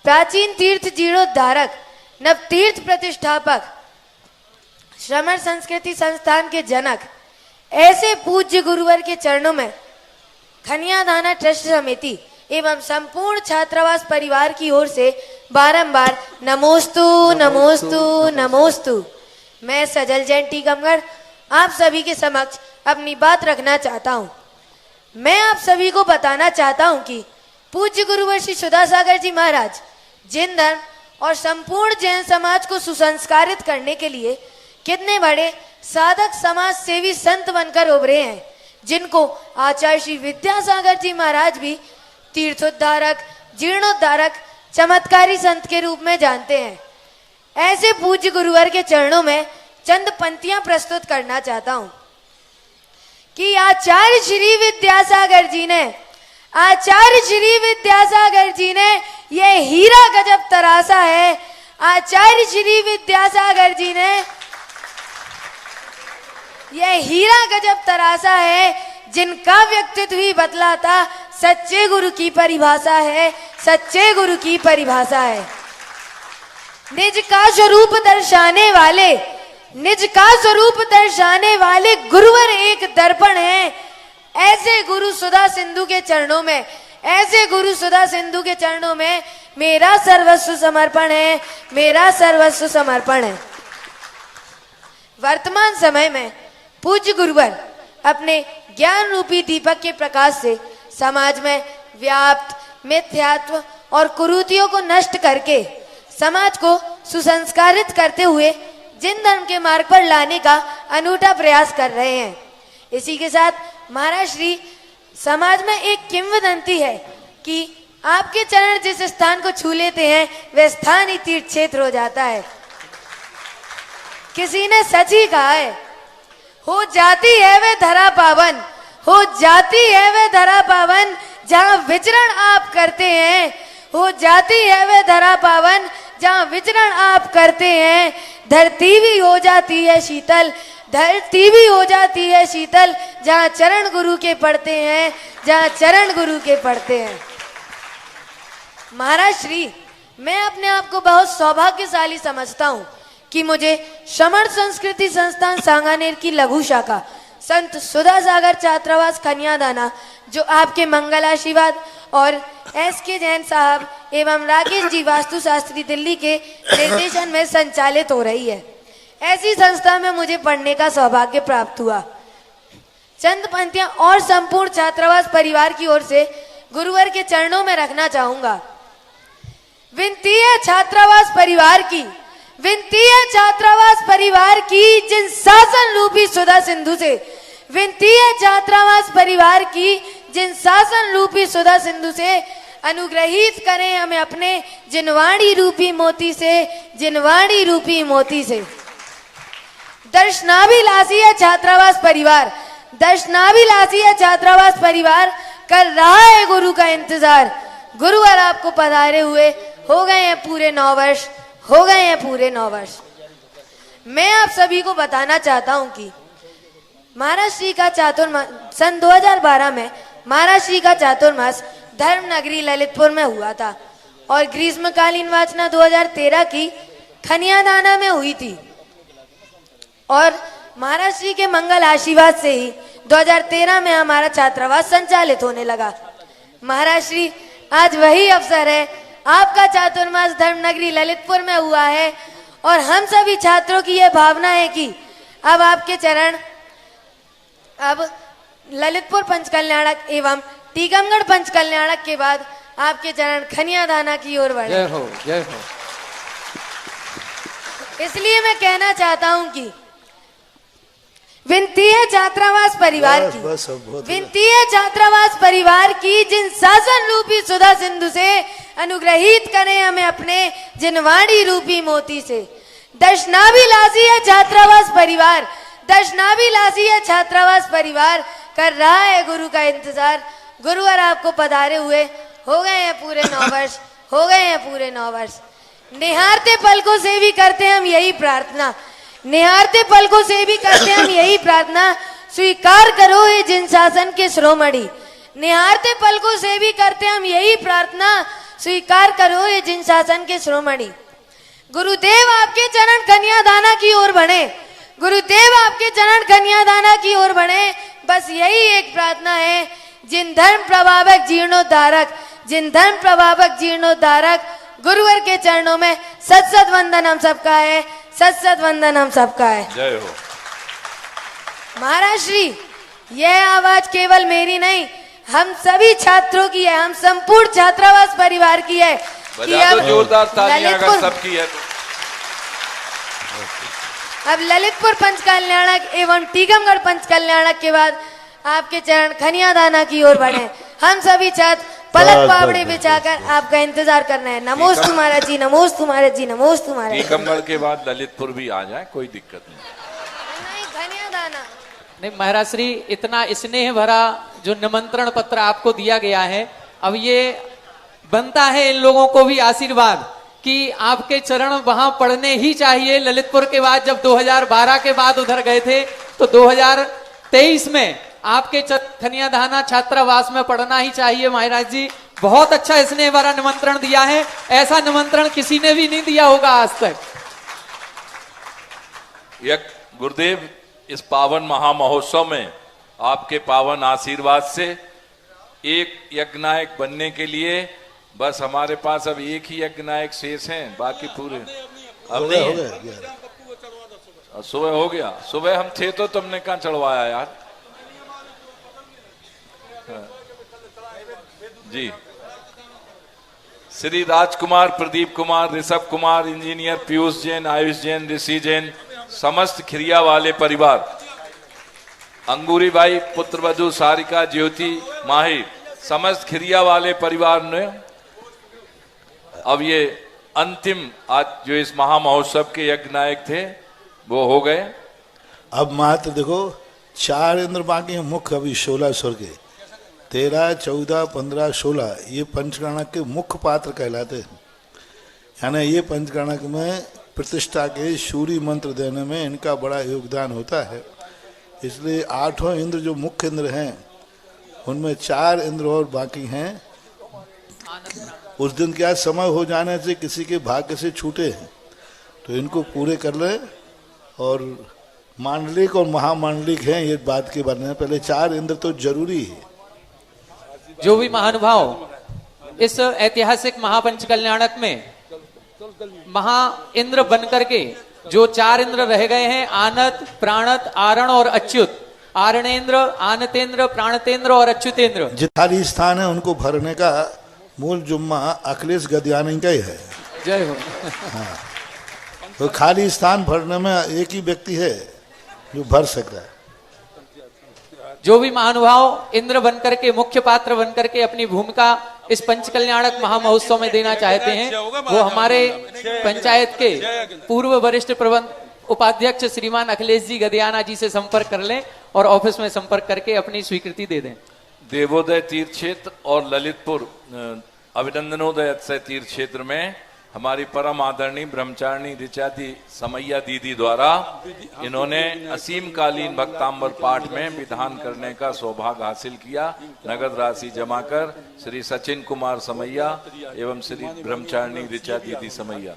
H: प्राचीन तीर्थ जीर्णोद्धारक नव तीर्थ प्रतिष्ठापक श्रमण संस्कृति संस्थान के जनक ऐसे पूज्य गुरुवर के चरणों में खनियादाना ट्रस्ट समिति एवं संपूर्ण छात्रावास परिवार की ओर से बारंबार नमोस्तु नमोस्तु नमोस्तु। मैं सजल जैन टीकमगढ़ आप सभी के समक्ष अपनी बात रखना चाहता हूँ। मैं आप सभी को बताना चाहता हूँ कि पूज्य गुरुवर श्री सुधासागर जी महाराज जैन धर्म और संपूर्ण जैन समाज को सुसंस्कारित करने के लिए कितने बड़े साधक समाज सेवी संत बनकर उभरे हैं, जिनको आचार्य श्री विद्यासागर जी महाराज भी तीर्थोद्धारक जीर्णोद्धारक चमत्कारी संत के रूप में जानते हैं। ऐसे पूज्य गुरुवर के चरणों में चंद पंक्तियां प्रस्तुत करना चाहता हूं कि आचार्य श्री विद्यासागर जी ने ये हीरा गजब तरासा है। आचार्य श्री विद्यासागर जी ने ये हीरा गजब तरासा है, जिनका व्यक्तित्व ही बतलाता सच्चे गुरु की परिभाषा है, सच्चे गुरु की परिभाषा है। निज का स्वरूप दर्शाने वाले गुरुवर एक दर्पण है। ऐसे गुरु सुधा सिंधु के चरणों में मेरा सर्वस्व समर्पण है, मेरा सर्वस्व समर्पण है। वर्तमान समय में पूज्य गुरुवर अपने ज्ञान रूपी दीपक के प्रकाश से समाज में व्याप्त मिथ्यात्व और कुरीतियों को नष्ट करके समाज को सुसंस्कारित करते हुए जिन धर्म के मार्ग पर लाने का अनूठा प्रयास कर रहे हैं। इसी के साथ महाराज श्री समाज में एक किंवदंती है कि आपके चरण जिस स्थान को छू लेते हैं वह स्थान ही तीर्थ क्षेत्र हो जाता है। किसी ने सच ही कहा है, हो जाती है वे धरा पावन, हो जाती है वे धरा पावन जहां विचरण आप करते हैं, हो जाती है वे धरा पावन जहां विचरण आप करते हैं। धरती भी हो जाती है शीतल, धरती भी हो जाती है शीतल जहां चरण गुरु के पढ़ते हैं, जहां चरण गुरु के पढ़ते हैं। महाराज श्री, मैं अपने आप को बहुत सौभाग्यशाली समझता हूं कि मुझे श्रमण संस्कृति संस्थान सांगानेर की लघु शाखा संत सुधासागर छात्रावास खनियादाना, जो आपके मंगल आशीर्वाद और SK जैन साहब एवं राकेश जी वास्तु शास्त्री दिल्ली के निर्देशन में संचालित हो रही है, ऐसी संस्था में मुझे पढ़ने का सौभाग्य प्राप्त हुआ। चंद पंक्तियां और संपूर्ण छात्रावास परिवार की ओर से गुरुवर के चरणों में रखना चाहूंगा। विनती है छात्रावास परिवार की, विनती है छात्रावास परिवार की, जिन शासन रूपी सुधा सिंधु से, विनती है छात्रावास परिवार की, जिन शासन रूपी सुधा सिंधु से अनुग्रहित करें हमें अपने जिनवाणी रूपी मोती से, जिनवाणी रूपी मोती से। दर्शनाभिलाषी है छात्रावास परिवार, दर्शनाभिलाषी है छात्रावास परिवार, कर रहा है गुरु का इंतजार। गुरुवर आपको पधारे हुए हो गए हैं पूरे 9 वर्ष, हो गए हैं पूरे 9 वर्ष। मैं आप सभी को बताना चाहता हूं कि महाराज श्री का चातुर्मास सन 2012 में महाराज श्री का चातुर्मास धर्म नगरी ललितपुर में हुआ था और ग्रीष्मकालीन वाचना 2013 की खनियादाना में हुई थी और महाराज श्री के मंगल आशीर्वाद से ही 2013 में हमारा छात्रावास संचालित होने लगा। महाराज श्री, आज वही अवसर है, आपका चातुर्मास धर्म नगरी ललितपुर में हुआ है और हम सभी छात्रों की यह भावना है कि अब आपके चरण, अब ललितपुर पंचकल्याणक एवं टीकमगढ़ पंचकल्याणक के बाद आपके चरण खनियादाना की ओर बढ़े।
D: जय हो, जय हो।
H: इसलिए मैं कहना चाहता हूं कि विनती है छात्रावास परिवार की, विनती है छात्रावास परिवार की, जिन शासन रूपी सुधा सिंधु से अनुग्रहित करें हमें अपने जिनवाणी रूपी मोती से। दर्शनाभिलाषी है छात्रावास परिवार, दर्शनाभिलाषी है छात्रावास परिवार, कर रहा है गुरु का इंतजार। गुरुवर आपको पधारे हुए हो गए हैं पूरे 9 वर्ष, हो गए हैं पूरे 9 वर्ष। निहारते पलकों से भी करते हम यही प्रार्थना, निहारते पलकों से भी करते हम यही प्रार्थना, स्वीकार करो हे जिन शासन के शिरोमणि। निहारते पलकों से भी करते हम यही प्रार्थना, स्वीकार करो हे जिन शासन के शिरोमणि। गुरुदेव आपके चरण कन्यादाना की ओर बढ़े, गुरुदेव आपके चरण कन्यादाना की ओर बढ़े। बस यही एक प्रार्थना है, जिन धर्म प्रभावक जीर्णोद्धारक, जिन धर्म प्रभावक जीर्णोद्धारक गुरुवर के चरणों में सत सत वंदन हम सबका है, सत सत वंदन हम सबका है।
G: जय हो।
H: महाराज श्री, यह आवाज केवल मेरी नहीं, हम सभी छात्रों की है, हम संपूर्ण छात्रावास परिवार की है कि
G: बजा दो जोरदार तालियां अगर सबकी है तो।
H: अब ललितपुर पंच कल्याणक एवं टीकमगढ़ पंच कल्याणक के बाद आपके चरण खनियादाना की ओर बढ़े। हम सभी छात्र पलक पावड़े बिछाकर आपका इंतजार कर रहे हैं। नमोस्तु महाराज जी, नमोस्तु महाराज जी, नमोस्तु महाराज जी।
G: टीकमगढ़ के बाद ललितपुर भी आ जाए, कोई दिक्कत नहीं।
H: खनियादाना
D: नहीं महाराज श्री, इतना स्नेह भरा जो निमंत्रण पत्र आपको दिया गया है, अब ये बनता है इन लोगों को भी आशीर्वाद कि आपके चरण वहां पढ़ने ही चाहिए। ललितपुर के बाद जब 2012 के बाद उधर गए थे तो 2023 में आपके खनियादाना छात्रावास में पढ़ना ही चाहिए। महाराज जी बहुत अच्छा स्नेह भरा निमंत्रण दिया है, ऐसा निमंत्रण किसी ने भी नहीं दिया होगा आज तक।
G: गुरुदेव, इस पावन महामहोत्सव में आपके पावन आशीर्वाद से एक यज्ञनायक बनने के लिए बस हमारे पास अब एक ही यज्ञनायक शेष हैं, बाकी पूरे अब नहीं है। सुबह हो गया, सुबह हम थे तो तुमने कहाँ चढ़वाया यार। जी, श्री राजकुमार, प्रदीप कुमार, ऋषभ कुमार, इंजीनियर पीयूष जैन, आयुष जैन, ऋषि जैन, समस्त खिरिया वाले परिवार, अंगूरी बाई, पुत्रवधु सारिका, ज्योति माहिर, समस्त खिरिया वाले परिवार ने अब ये अंतिम आज जो इस महामहोत्सव के यज्ञ नायक थे वो हो गए।
B: अब मात्र देखो 4 इंद्र बाकी हैं मुख्य, अभी 16 स्वर के 13, 14, 15, 16 ये पंचकर्णक के मुख्य पात्र कहलाते हैं। यानी ये पंचकर्णक में प्रतिष्ठा के सूर्य मंत्र देने में इनका बड़ा योगदान होता है। इसलिए 8 इंद्र जो मुख्य इंद्र हैं उनमें 4 इंद्र और बाकी हैं। उस दिन क्या समय हो जाने से किसी के भाग्य से छूटे हैं तो इनको पूरे कर लें। और मांडलिक और महामांडलिक हैं, ये बात के बारे में पहले 4 इंद्र तो जरूरी है।
D: जो भी महानुभाव इस ऐतिहासिक महापंच कल्याणक में महा इंद्र बन करके जो 4 इंद्र रह गए हैं, आनत, प्राणत, आरण और अच्युत, आरणेन्द्र, आनतेन्द्र, प्राणतेन्द्र और अच्युतेन्द्र,
B: जिताली स्थान है उनको भरने का मूल जुम्मा अखिलेश गद्यानी का ही है।
D: जय हो।
B: हाँ, तो खाली स्थान भरने में एक ही व्यक्ति है जो भर सकता है।
D: जो भी महानुभाव इंद्र बनकर के, मुख्य पात्र बनकर के अपनी भूमिका इस पंच कल्याणक महामहोत्सव में देना चाहते हैं वो हमारे पंचायत के पूर्व वरिष्ठ प्रबंध उपाध्यक्ष श्रीमान अखिलेश जी गदियाना जी से संपर्क कर लें और ऑफिस में संपर्क करके अपनी स्वीकृति दे दें।
G: देवोदय तीर्थ क्षेत्र और ललितपुर अभिनंदनोदय तीर्थ क्षेत्र में हमारी परम आदरणीय ब्रह्मचारिणी ऋचा समैया दीदी द्वारा इन्होंने असीम कालीन भक्तांबर पाठ में विधान करने का सौभाग्य हासिल किया। नगद राशि जमा कर श्री सचिन कुमार समैया एवं श्री ब्रह्मचारिणी ऋचा दीदी समैया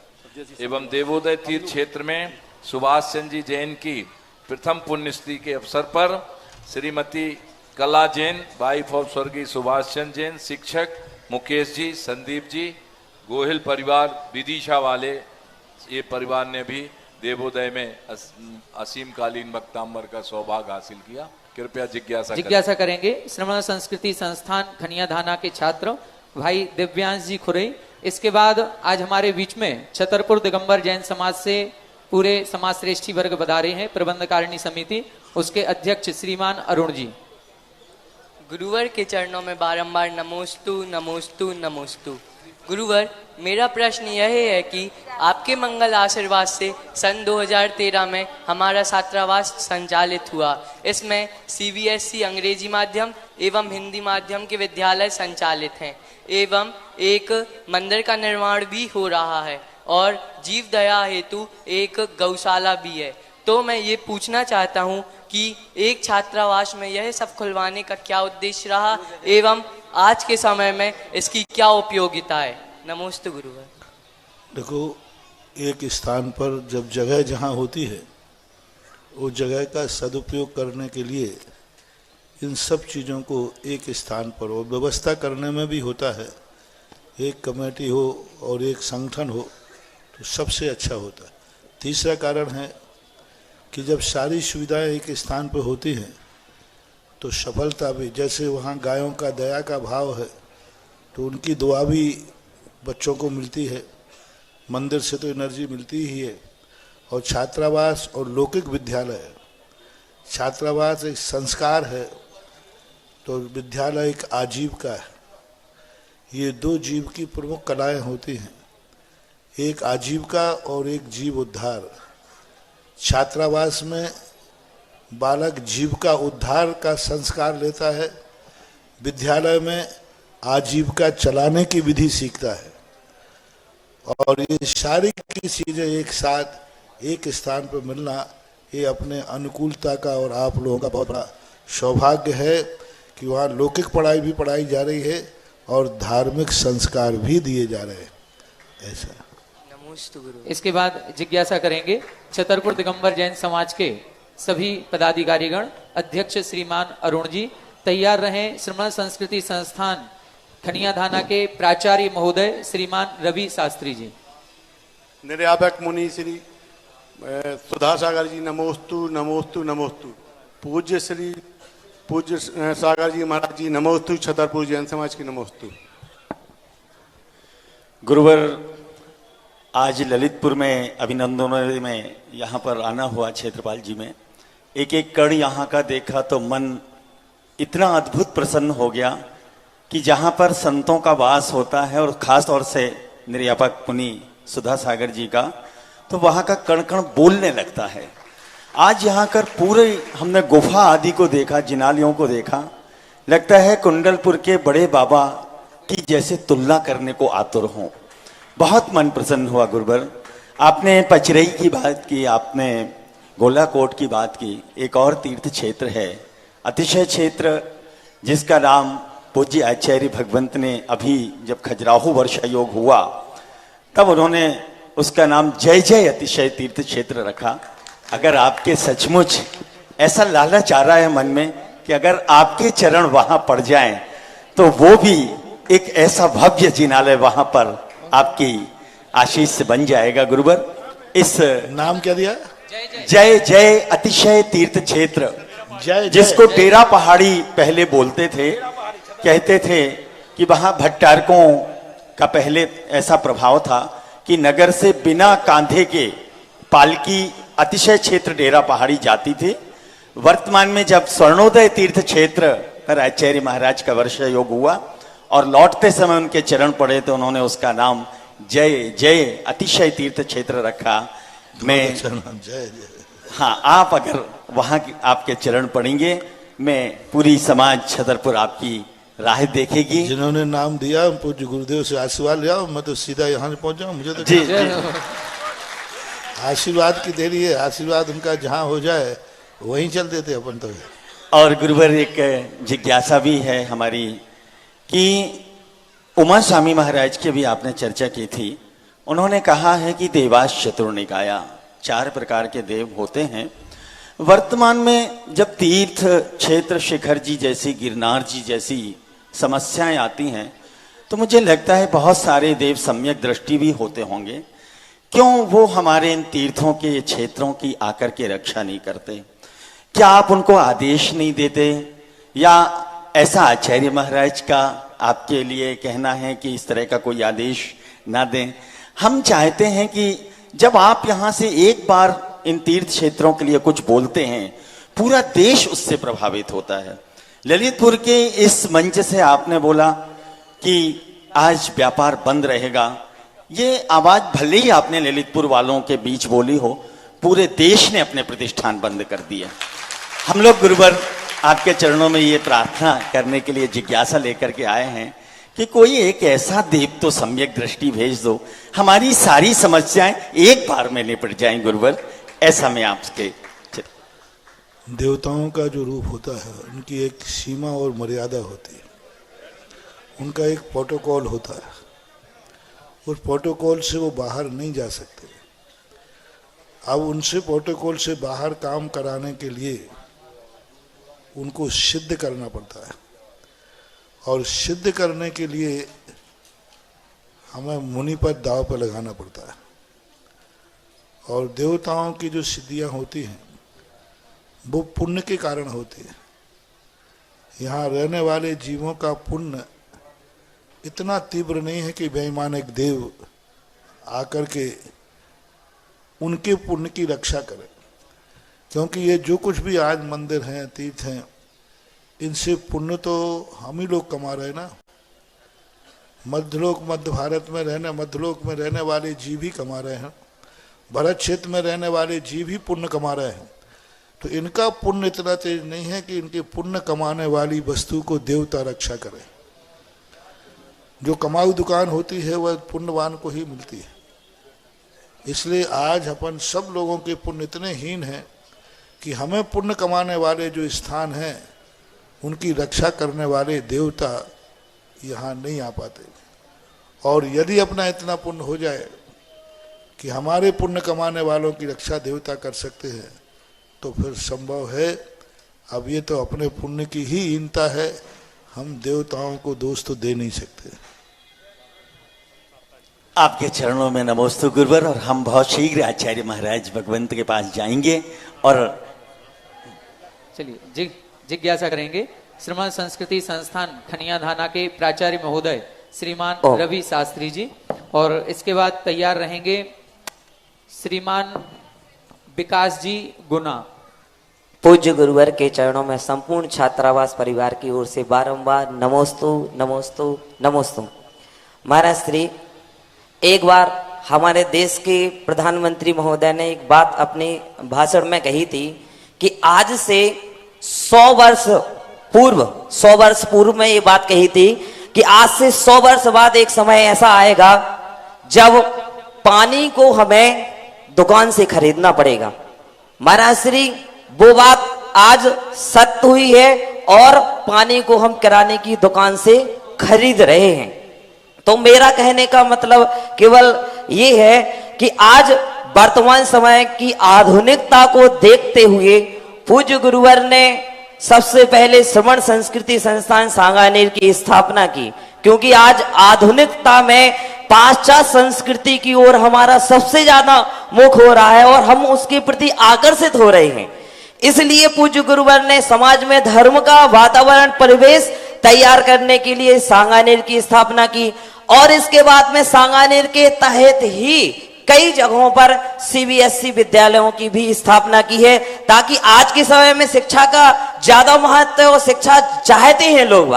G: एवं देवोदय तीर्थ क्षेत्र में सुभाष चंद्र जी जैन की प्रथम पुण्यतिथि के अवसर पर श्रीमती कला जैन, वाइफ ऑफ स्वर्गीय सुभाष चंद्र जैन, शिक्षक मुकेश जी, संदीप जी, गोहिल परिवार, विदिशा वाले ये परिवार ने भी देवोदय में असीम कालीन भक्तांबर का सौभाग्य हासिल किया। कृपया जिज्ञासा
D: करेंगे श्रमण संस्कृति संस्थान खनियाधाना के छात्र भाई दिव्यांश जी खुरई। इसके बाद आज हमारे बीच में छतरपुर दिगंबर जैन समाज से पूरे समाज श्रेष्ठी वर्ग पधारे हैं, प्रबंधकारिणी समिति, उसके अध्यक्ष श्रीमान अरुण जी।
I: गुरुवर के चरणों में बारंबार नमोस्तु नमोस्तु नमोस्तु। गुरुवर, मेरा प्रश्न यह है कि आपके मंगल आशीर्वाद से सन 2013 में हमारा छात्रावास संचालित हुआ। इसमें CBSE अंग्रेजी माध्यम एवं हिंदी माध्यम के विद्यालय संचालित हैं एवं एक मंदिर का निर्माण भी हो रहा है। और जीव दया हेतु एक गौशाला भी है। तो मैं ये पूछना चाहता हूँ कि एक छात्रावास में यह सब खुलवाने का क्या उद्देश्य रहा एवं आज के समय में इसकी क्या उपयोगिता है। नमोस्तु गुरुवर।
B: देखो, एक स्थान पर जब जगह जहाँ होती है वो जगह का सदुपयोग करने के लिए इन सब चीज़ों को एक स्थान पर और व्यवस्था करने में भी होता है। एक कमेटी हो और एक संगठन हो तो सबसे अच्छा होता है। तीसरा कारण है कि जब सारी सुविधाएं एक स्थान पर होती हैं तो सफलता भी, जैसे वहाँ गायों का दया का भाव है तो उनकी दुआ भी बच्चों को मिलती है, मंदिर से तो एनर्जी मिलती ही है। और छात्रावास और लौकिक विद्यालय, छात्रावास एक संस्कार है तो विद्यालय एक आजीविका है। ये दो जीव की प्रमुख कलाएं होती हैं, एक आजीविका और एक जीव उद्धार। छात्रावास में बालक जीविका उद्धार का संस्कार लेता है, विद्यालय में आजीविका चलाने की विधि सीखता है। और ये सारी की चीज़ें एक साथ एक स्थान पर मिलना, ये अपने अनुकूलता का और आप लोगों का बहुत बड़ा सौभाग्य है कि वहाँ लौकिक पढ़ाई भी पढ़ाई जा रही है और धार्मिक संस्कार भी दिए जा रहे हैं। ऐसा।
D: इसके बाद जिज्ञासा करेंगे छतरपुर दिगंबर जैन समाज के सभी पदाधिकारीगण। अध्यक्ष श्रीमान अरुण जी तैयार रहें। श्रमण संस्कृति संस्थान खनिया थाना के प्राचार्य महोदय श्रीमान रवि शास्त्री जी।
J: निर्यापक मुनि श्री सुधा सागर जी नमोस्तु नमोस्तु नमोस्तु। पूज्य सागर जी महाराज जी नमोस्तु। छतरपुर जैन समाज की नमोस्तु।
K: गुरुवर, आज ललितपुर में अभिनंदनों में यहाँ पर आना हुआ क्षेत्रपाल जी में, एक एक कण यहाँ का देखा तो मन इतना अद्भुत प्रसन्न हो गया कि जहाँ पर संतों का वास होता है और खास तौर से निर्यापक मुनि सुधा सागर जी का, तो वहाँ का कण कण बोलने लगता है। आज यहाँ कर पूरे हमने गुफा आदि को देखा, जिनालियों को देखा, लगता है कुंडलपुर के बड़े बाबा की जैसे तुलना करने को आतुर हों। बहुत मन प्रसन्न हुआ गुरुवर। आपने पचरई की बात की, आपने गोलाकोट की बात की। एक और तीर्थ क्षेत्र है, अतिशय क्षेत्र, जिसका नाम पूज्य आचार्य भगवंत ने अभी जब खजुराहो वर्षा योग हुआ तब उन्होंने उसका नाम जय जय अतिशय तीर्थ क्षेत्र रखा। अगर आपके सचमुच ऐसा लालच आ रहा है मन में कि अगर आपके चरण वहां पड़ जाएं तो वो भी एक ऐसा भव्य जिनालय वहां पर आपकी आशीष से बन जाएगा गुरुवर। इस
B: नाम क्या दिया?
K: जय जय अतिशय तीर्थ क्षेत्र,
B: जय
K: जिसको डेरा पहाड़ी पहले बोलते थे। कहते थे कि वहां भट्टारकों का पहले ऐसा प्रभाव था कि नगर से बिना कांधे के पालकी अतिशय क्षेत्र डेरा पहाड़ी जाती थी। वर्तमान में जब स्वर्णोदय तीर्थ क्षेत्र पर आचार्य महाराज का वर्षा योग हुआ और लौटते समय उनके चरण पड़े तो उन्होंने उसका नाम जय जय अतिशय तीर्थ क्षेत्र रखा। मैं
B: जय जय।
K: हाँ, आप अगर वहां आपके चरण पड़ेंगे, मैं पूरी समाज छतरपुर आपकी राह देखेगी।
B: जिन्होंने नाम दिया पूज्य गुरुदेव से आशीर्वाद लिया, मैं तो सीधा यहाँ से पहुंच जाऊँ। मुझे तो
K: जी
B: आशीर्वाद की देरी है, आशीर्वाद उनका जहाँ हो जाए वहीं चल देते अपन तो।
K: और गुरुवर, एक जिज्ञासा भी है हमारी कि उमा स्वामी महाराज की भी आपने चर्चा की थी। उन्होंने कहा है कि देवास चतुर्निकाया, 4 प्रकार के देव होते हैं। वर्तमान में जब तीर्थ क्षेत्र शिखर जी जैसी, गिरनार जी जैसी समस्याएं आती हैं तो मुझे लगता है बहुत सारे देव सम्यक दृष्टि भी होते होंगे। क्यों वो हमारे इन तीर्थों के क्षेत्रों की आकर के रक्षा नहीं करते? क्या आप उनको आदेश नहीं देते, या ऐसा आचार्य महाराज का आपके लिए कहना है कि इस तरह का कोई आदेश ना दें? हम चाहते हैं कि जब आप यहाँ से एक बार इन तीर्थ क्षेत्रों के लिए कुछ बोलते हैं, पूरा देश उससे प्रभावित होता है। ललितपुर के इस मंच से आपने बोला कि आज व्यापार बंद रहेगा। ये आवाज भले ही आपने ललितपुर वालों के बीच बोली हो, पूरे देश ने अपने प्रतिष्ठान बंद कर दिए। हम लोग गुरुवर आपके चरणों में ये प्रार्थना करने के लिए जिज्ञासा लेकर के आए हैं कि कोई एक ऐसा देव तो सम्यक दृष्टि भेज दो, हमारी सारी समस्याएं एक बार में निपट जाएं गुरुवर। ऐसा मैं आपके
B: देवताओं का जो रूप होता है उनकी एक सीमा और मर्यादा होती है, उनका एक प्रोटोकॉल होता है, उस प्रोटोकॉल से वो बाहर नहीं जा सकते। अब उनसे प्रोटोकॉल से बाहर काम कराने के लिए उनको सिद्ध करना पड़ता है, और सिद्ध करने के लिए हमें मुनि पर दाव पर लगाना पड़ता है। और देवताओं की जो सिद्धियां होती हैं वो पुण्य के कारण होती है। यहाँ रहने वाले जीवों का पुण्य इतना तीव्र नहीं है कि बेईमान एक देव आकर के उनके पुण्य की रक्षा करे, क्योंकि ये जो कुछ भी आज मंदिर हैं, तीर्थ हैं, इनसे पुण्य तो हम ही लोग कमा रहे हैं ना। मध्यलोक, मध्य भारत में मध्यलोक में रहने वाले जीव ही कमा रहे हैं, भरत क्षेत्र में रहने वाले जीव ही पुण्य कमा रहे हैं। तो इनका पुण्य इतना तेज नहीं है कि इनके पुण्य कमाने वाली वस्तु को देवता रक्षा करे। जो कमाऊ दुकान होती है वह पुण्यवान को ही मिलती है। इसलिए आज अपन सब लोगों के पुण्य इतने हीन हैं कि हमें पुण्य कमाने वाले जो स्थान हैं उनकी रक्षा करने वाले देवता यहाँ नहीं आ पाते। और यदि अपना इतना पुण्य हो जाए कि हमारे पुण्य कमाने वालों की रक्षा देवता कर सकते हैं तो फिर संभव है। अब ये तो अपने पुण्य की ही हीनता है, हम देवताओं को दोष तो दे नहीं सकते।
K: आपके चरणों में नमोस्तु गुरुवर। और हम बहुत शीघ्र आचार्य महाराज भगवंत के पास जाएंगे और
D: चलिए जिज्ञासा करेंगे श्रीमान संस्कृति संस्थान खनिया धाना के प्राचार्य महोदय श्रीमान रवि शास्त्री जी, और इसके बाद तैयार रहेंगे श्रीमान विकास जी गुना।
L: पूज्य गुरुवर के चरणों में संपूर्ण छात्रावास परिवार की ओर से बारंबार नमोस्तु नमोस्तु नमोस्तु। महाराज श्री, एक बार हमारे देश के प्रधानमंत्री महोदय ने एक बात अपने भाषण में कही थी कि आज से 100 वर्ष पूर्व में ये बात कही थी कि आज से 100 वर्ष बाद एक समय ऐसा आएगा जब पानी को हमें दुकान से खरीदना पड़ेगा। महाराज श्री, वो बात आज सत्य हुई है और पानी को हम किराने की दुकान से खरीद रहे हैं। तो मेरा कहने का मतलब केवल ये है कि आज वर्तमान समय की आधुनिकता को देखते हुए पूज्य गुरुवर ने सबसे पहले श्रवण संस्कृति संस्थान सांगानेर की स्थापना की, क्योंकि आज आधुनिकता में पाश्चात्य संस्कृति की ओर हमारा सबसे ज्यादा मुख हो रहा है और हम उसके प्रति आकर्षित हो रहे हैं। इसलिए पूज्य गुरुवर ने समाज में धर्म का वातावरण परिवेश तैयार करने के लिए सांगानेर की स्थापना की, और इसके बाद में सांगानेर के तहत ही कई जगहों पर सीबीएसई विद्यालयों की भी स्थापना की है, ताकि आज के समय में शिक्षा का ज्यादा महत्व और शिक्षा चाहते हैं लोग,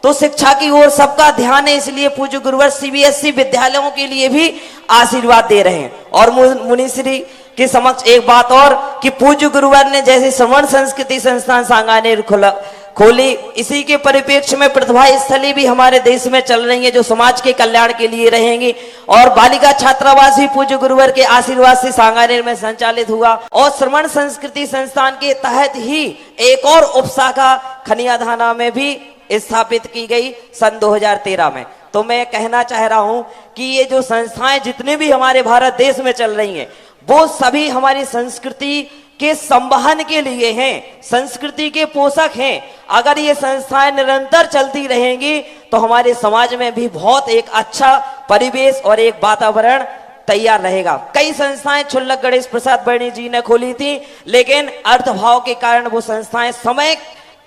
L: तो शिक्षा की ओर सबका ध्यान है। इसलिए पूज्य गुरुवर सीबीएसई विद्यालयों के लिए भी आशीर्वाद दे रहे हैं। और मुनिश्री के समक्ष एक बात और कि पूज्य गुरुवर ने जैसे श्रवण संस्कृति संस्थान सांगानेर खोली, इसी के परिप्रेक्ष्य में प्रतिभा स्थली भी हमारे देश में चल रही है जो समाज के कल्याण के लिए रहेंगी। और बालिका छात्रावास भी पूज्य गुरुवर के आशीर्वाद से सांगानेर में संचालित हुआ, और श्रवण संस्कृति संस्थान के तहत ही एक और उपशाखा खनिया धाना में भी स्थापित की गई सन 2013 में। तो मैं कहना चाह रहा हूं कि ये जो संस्थाएं जितने भी हमारे भारत देश में चल रही हैं वो सभी हमारी संस्कृति के संवहन के लिए हैं, संस्कृति के पोषक हैं। अगर ये संस्थाएं निरंतर चलती रहेंगी तो हमारे समाज में भी बहुत एक अच्छा परिवेश और एक वातावरण तैयार रहेगा। कई संस्थाएं क्षुल्लक गणेश प्रसाद वर्णी जी ने खोली थी, लेकिन अर्थभाव के कारण वो संस्थाएं समय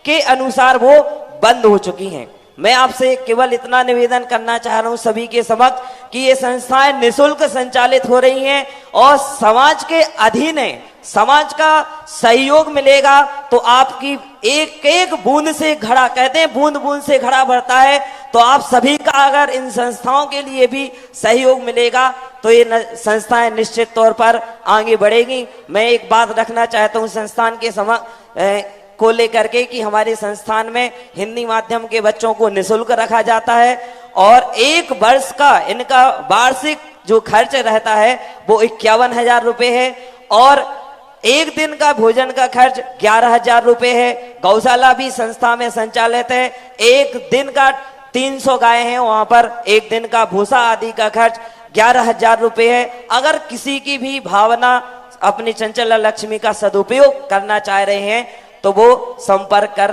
L: के अनुसार वो बंद हो चुकी हैं। मैं आपसे केवल इतना निवेदन करना चाह रहा हूं सभी के समक्ष कि ये संस्थाएं निःशुल्क संचालित हो रही हैं और समाज के अधीन है। समाज का सहयोग मिलेगा तो आपकी एक एक बूंद से घड़ा, कहते हैं बूंद बूंद से घड़ा भरता है, तो आप सभी का अगर इन संस्थाओं के लिए भी सहयोग मिलेगा तो ये संस्थाएं निश्चित तौर पर आगे बढ़ेगी। मैं एक बात रखना चाहता हूं संस्थान के को लेकर के कि हमारे संस्थान में हिंदी माध्यम के बच्चों को निःशुल्क रखा जाता है और एक वर्ष का इनका वार्षिक जो खर्च रहता है वो 51,000 रुपए है और एक दिन का भोजन का खर्च 11,000 रुपए है। गौशाला भी संस्था में संचालित है। एक दिन का 300 गायें हैं, वहां पर एक दिन का भूसा आदि का खर्च 11,000 रुपए है। अगर किसी की भी भावना अपनी चंचला लक्ष्मी का सदुपयोग करना चाह रहे हैं तो वो संपर्क कर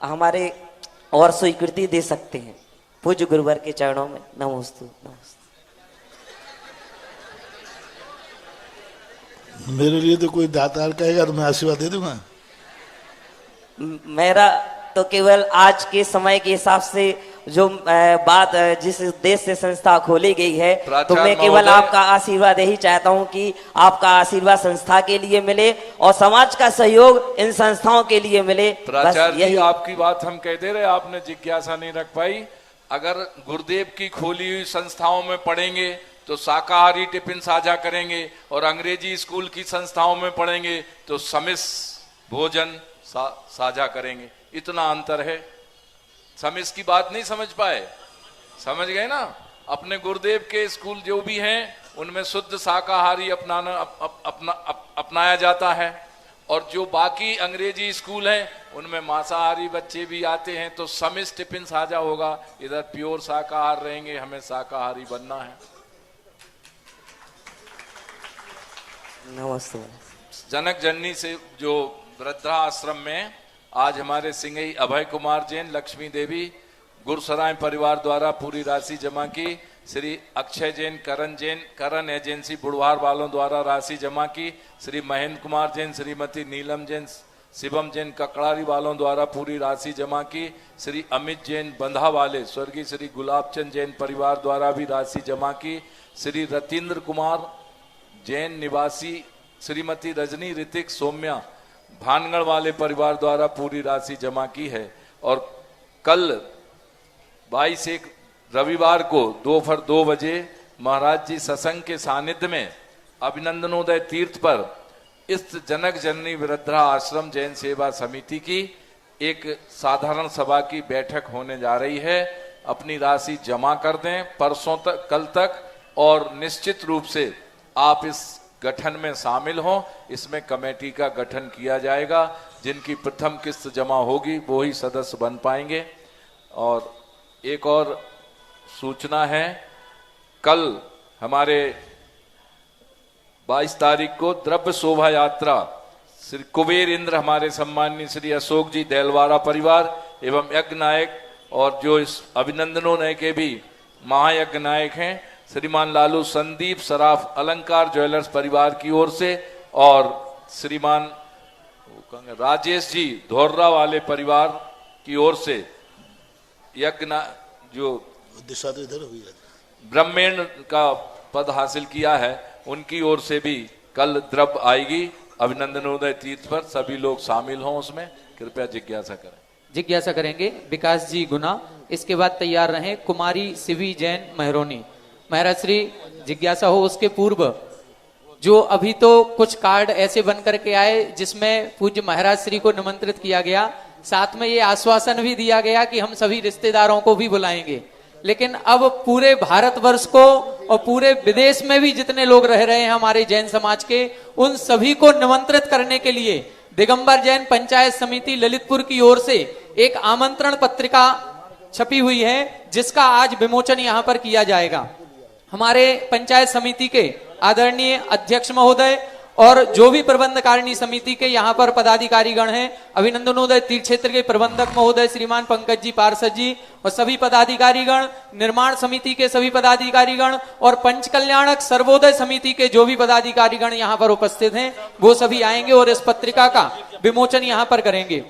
L: हमारे और स्वीकृति दे सकते हैं। पूज्य गुरुवर के चरणों में नमोस्तु नमोस्तु।
B: मेरे लिए तो कोई दातार कहेगा तो मैं आशीर्वाद दे दूंगा।
L: मेरा तो केवल आज के समय के हिसाब से जो बात जिस देश से संस्था खोली गई है तो मैं केवल आपका आशीर्वाद यही चाहता हूं कि आपका आशीर्वाद संस्था के लिए मिले और समाज का सहयोग इन संस्थाओं के लिए मिले।
G: प्राचार्य जी, आपकी बात हम कह दे रहे, आपने जिज्ञासा नहीं रख पाई। अगर गुरुदेव की खोली हुई संस्थाओं में पढ़ेंगे तो शाकाहारी टिफिन साझा करेंगे और अंग्रेजी स्कूल की संस्थाओं में पढ़ेंगे तो समिश्र भोजन साझा करेंगे। इतना अंतर है। समिस की बात नहीं समझ पाए, समझ गए ना। अपने गुरुदेव के स्कूल जो भी हैं उनमें शुद्ध शाकाहारी अपनाया जाता है और जो बाकी अंग्रेजी स्कूल हैं उनमें मांसाहारी बच्चे भी आते हैं तो समिस टिफिन साझा होगा। इधर प्योर शाकाहार रहेंगे, हमें शाकाहारी बनना है।
L: नमस्ते।
G: जनक जननी से जो वृद्धा आश्रम में आज हमारे सिंगई अभय कुमार जैन, लक्ष्मी देवी, गुरसराय परिवार द्वारा पूरी राशि जमा की। श्री अक्षय जैन, करण एजेंसी बुढ़वार वालों द्वारा राशि जमा की। श्री महेंद्र कुमार जैन, श्रीमती नीलम जैन, शिवम जैन ककड़ारी वालों द्वारा पूरी राशि जमा की। श्री अमित जैन बंधा वाले, स्वर्गीय श्री गुलाबचंद जैन परिवार द्वारा भी राशि जमा की। श्री रतीन्द्र कुमार जैन निवासी, श्रीमती रजनी ऋतिक सौम्या भानगढ़ वाले परिवार द्वारा पूरी राशि जमा की है। और कल 22 रविवार को दोपहर 2 बजे महाराज जी सत्संग के सानिध्य में अभिनंदनोदय तीर्थ पर इस जनक जननी वृद्धा आश्रम जैन सेवा समिति की एक साधारण सभा की बैठक होने जा रही है। अपनी राशि जमा कर दें परसों तक, कल तक, और निश्चित रूप से आप इस गठन में शामिल हों। इसमें कमेटी का गठन किया जाएगा। जिनकी प्रथम किस्त जमा होगी वो ही सदस्य बन पाएंगे। और एक और सूचना है, कल हमारे 22 तारीख को द्रव्य शोभा यात्रा श्री कुबेर इंद्र हमारे सम्माननीय श्री अशोक जी देलवारा परिवार एवं यज्ञ नायक और जो इस अभिनंदनों के भी महायज्ञ नायक हैं श्रीमान लालू संदीप सराफ अलंकार ज्वेलर्स परिवार की ओर से और श्रीमान राजेश जी धोर्रा वाले परिवार की ओर से यज्ञ जो
B: दिशा तो इधर हुई है,
G: ब्रह्मेंद्र का पद हासिल किया है, उनकी ओर से भी कल द्रव्य आएगी अभिनंदनोदय तीर्थ पर। सभी लोग शामिल हों उसमें, कृपया जिज्ञासा करें।
D: जिज्ञासा करेंगे विकास जी गुना। इसके बाद तैयार रहें कुमारी सिवी जैन महरोनी। महाराज श्री जिज्ञासा हो उसके पूर्व जो अभी तो कुछ कार्ड ऐसे बन करके आए जिसमें पूज्य महाराज श्री को निमंत्रित किया गया, साथ में ये आश्वासन भी दिया गया कि हम सभी रिश्तेदारों को भी बुलाएंगे। लेकिन अब पूरे भारतवर्ष को और पूरे विदेश में भी जितने लोग रह रहे हैं हमारे जैन समाज के, उन सभी को निमंत्रित करने के लिए दिगंबर जैन पंचायत समिति ललितपुर की ओर से एक आमंत्रण पत्रिका छपी हुई है जिसका आज विमोचन यहाँ पर किया जाएगा। हमारे पंचायत समिति के आदरणीय अध्यक्ष महोदय और जो भी प्रबंधकारिणी समिति के यहाँ पर पदाधिकारीगण हैं, अभिनंदनोदय तीर्थ क्षेत्र के प्रबंधक महोदय श्रीमान पंकज जी पार्षद जी और सभी पदाधिकारीगण, निर्माण समिति के सभी पदाधिकारीगण और पंच कल्याणक सर्वोदय समिति के जो भी पदाधिकारीगण यहाँ पर उपस्थित हैं वो सभी आएंगे और इस पत्रिका का विमोचन यहाँ पर करेंगे।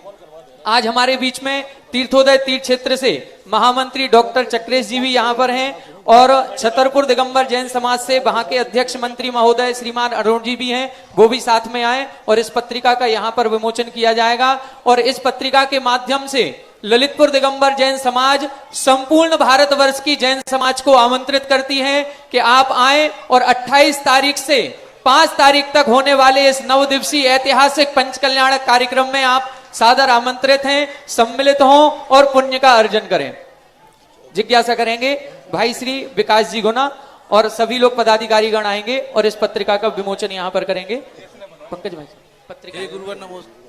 D: आज हमारे बीच में तीर्थोदय तीर्थ क्षेत्र से महामंत्री डॉक्टर चक्रेश जी भी यहाँ पर हैं और छतरपुर दिगंबर जैन समाज से वहां के अध्यक्ष मंत्री महोदय श्रीमान अरुण जी भी हैं, वो भी साथ में आए और इस पत्रिका का यहाँ पर विमोचन किया जाएगा। और इस पत्रिका के माध्यम से ललितपुर दिगंबर जैन समाज संपूर्ण भारतवर्ष की जैन समाज को आमंत्रित करती है कि आप आए और 28 तारीख से 5 तारीख तक होने वाले इस 9 दिवसीय ऐतिहासिक पंचकल्याणक कार्यक्रम में आप सादर आमंत्रित हैं, सम्मिलित हों और पुण्य का अर्जन करें। जिज्ञासा करेंगे भाई श्री विकास जी गुना और सभी लोग पदाधिकारी गण आएंगे और इस पत्रिका का विमोचन यहां पर करेंगे। पंकज भाई पत्रिका।
M: हे गुरुवर नमोस्तु।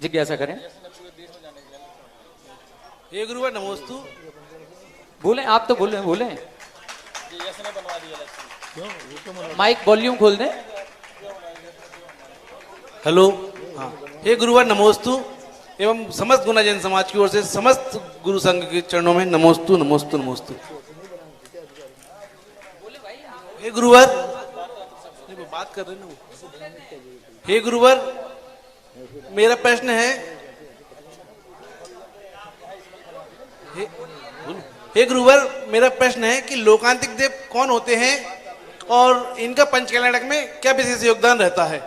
D: जिज्ञासा करें।
M: हे गुरुवर नमोस्तु।
D: बोले आप तो बोले माइक वॉल्यूम खोल दें।
M: हेलो। हाँ, हे गुरुवर नमोस्तु एवं समस्त गुना जैन समाज की ओर से समस्त गुरु संघ के चरणों में नमोस्तु नमोस्तु नमोस्तु। हे गुरुवर बात कर रहे ना। हे गुरुवर मेरा प्रश्न है। हे गुरुवर मेरा प्रश्न है कि लोकांतिक देव कौन होते हैं और इनका पंचकल्याणक में क्या विशेष योगदान रहता है?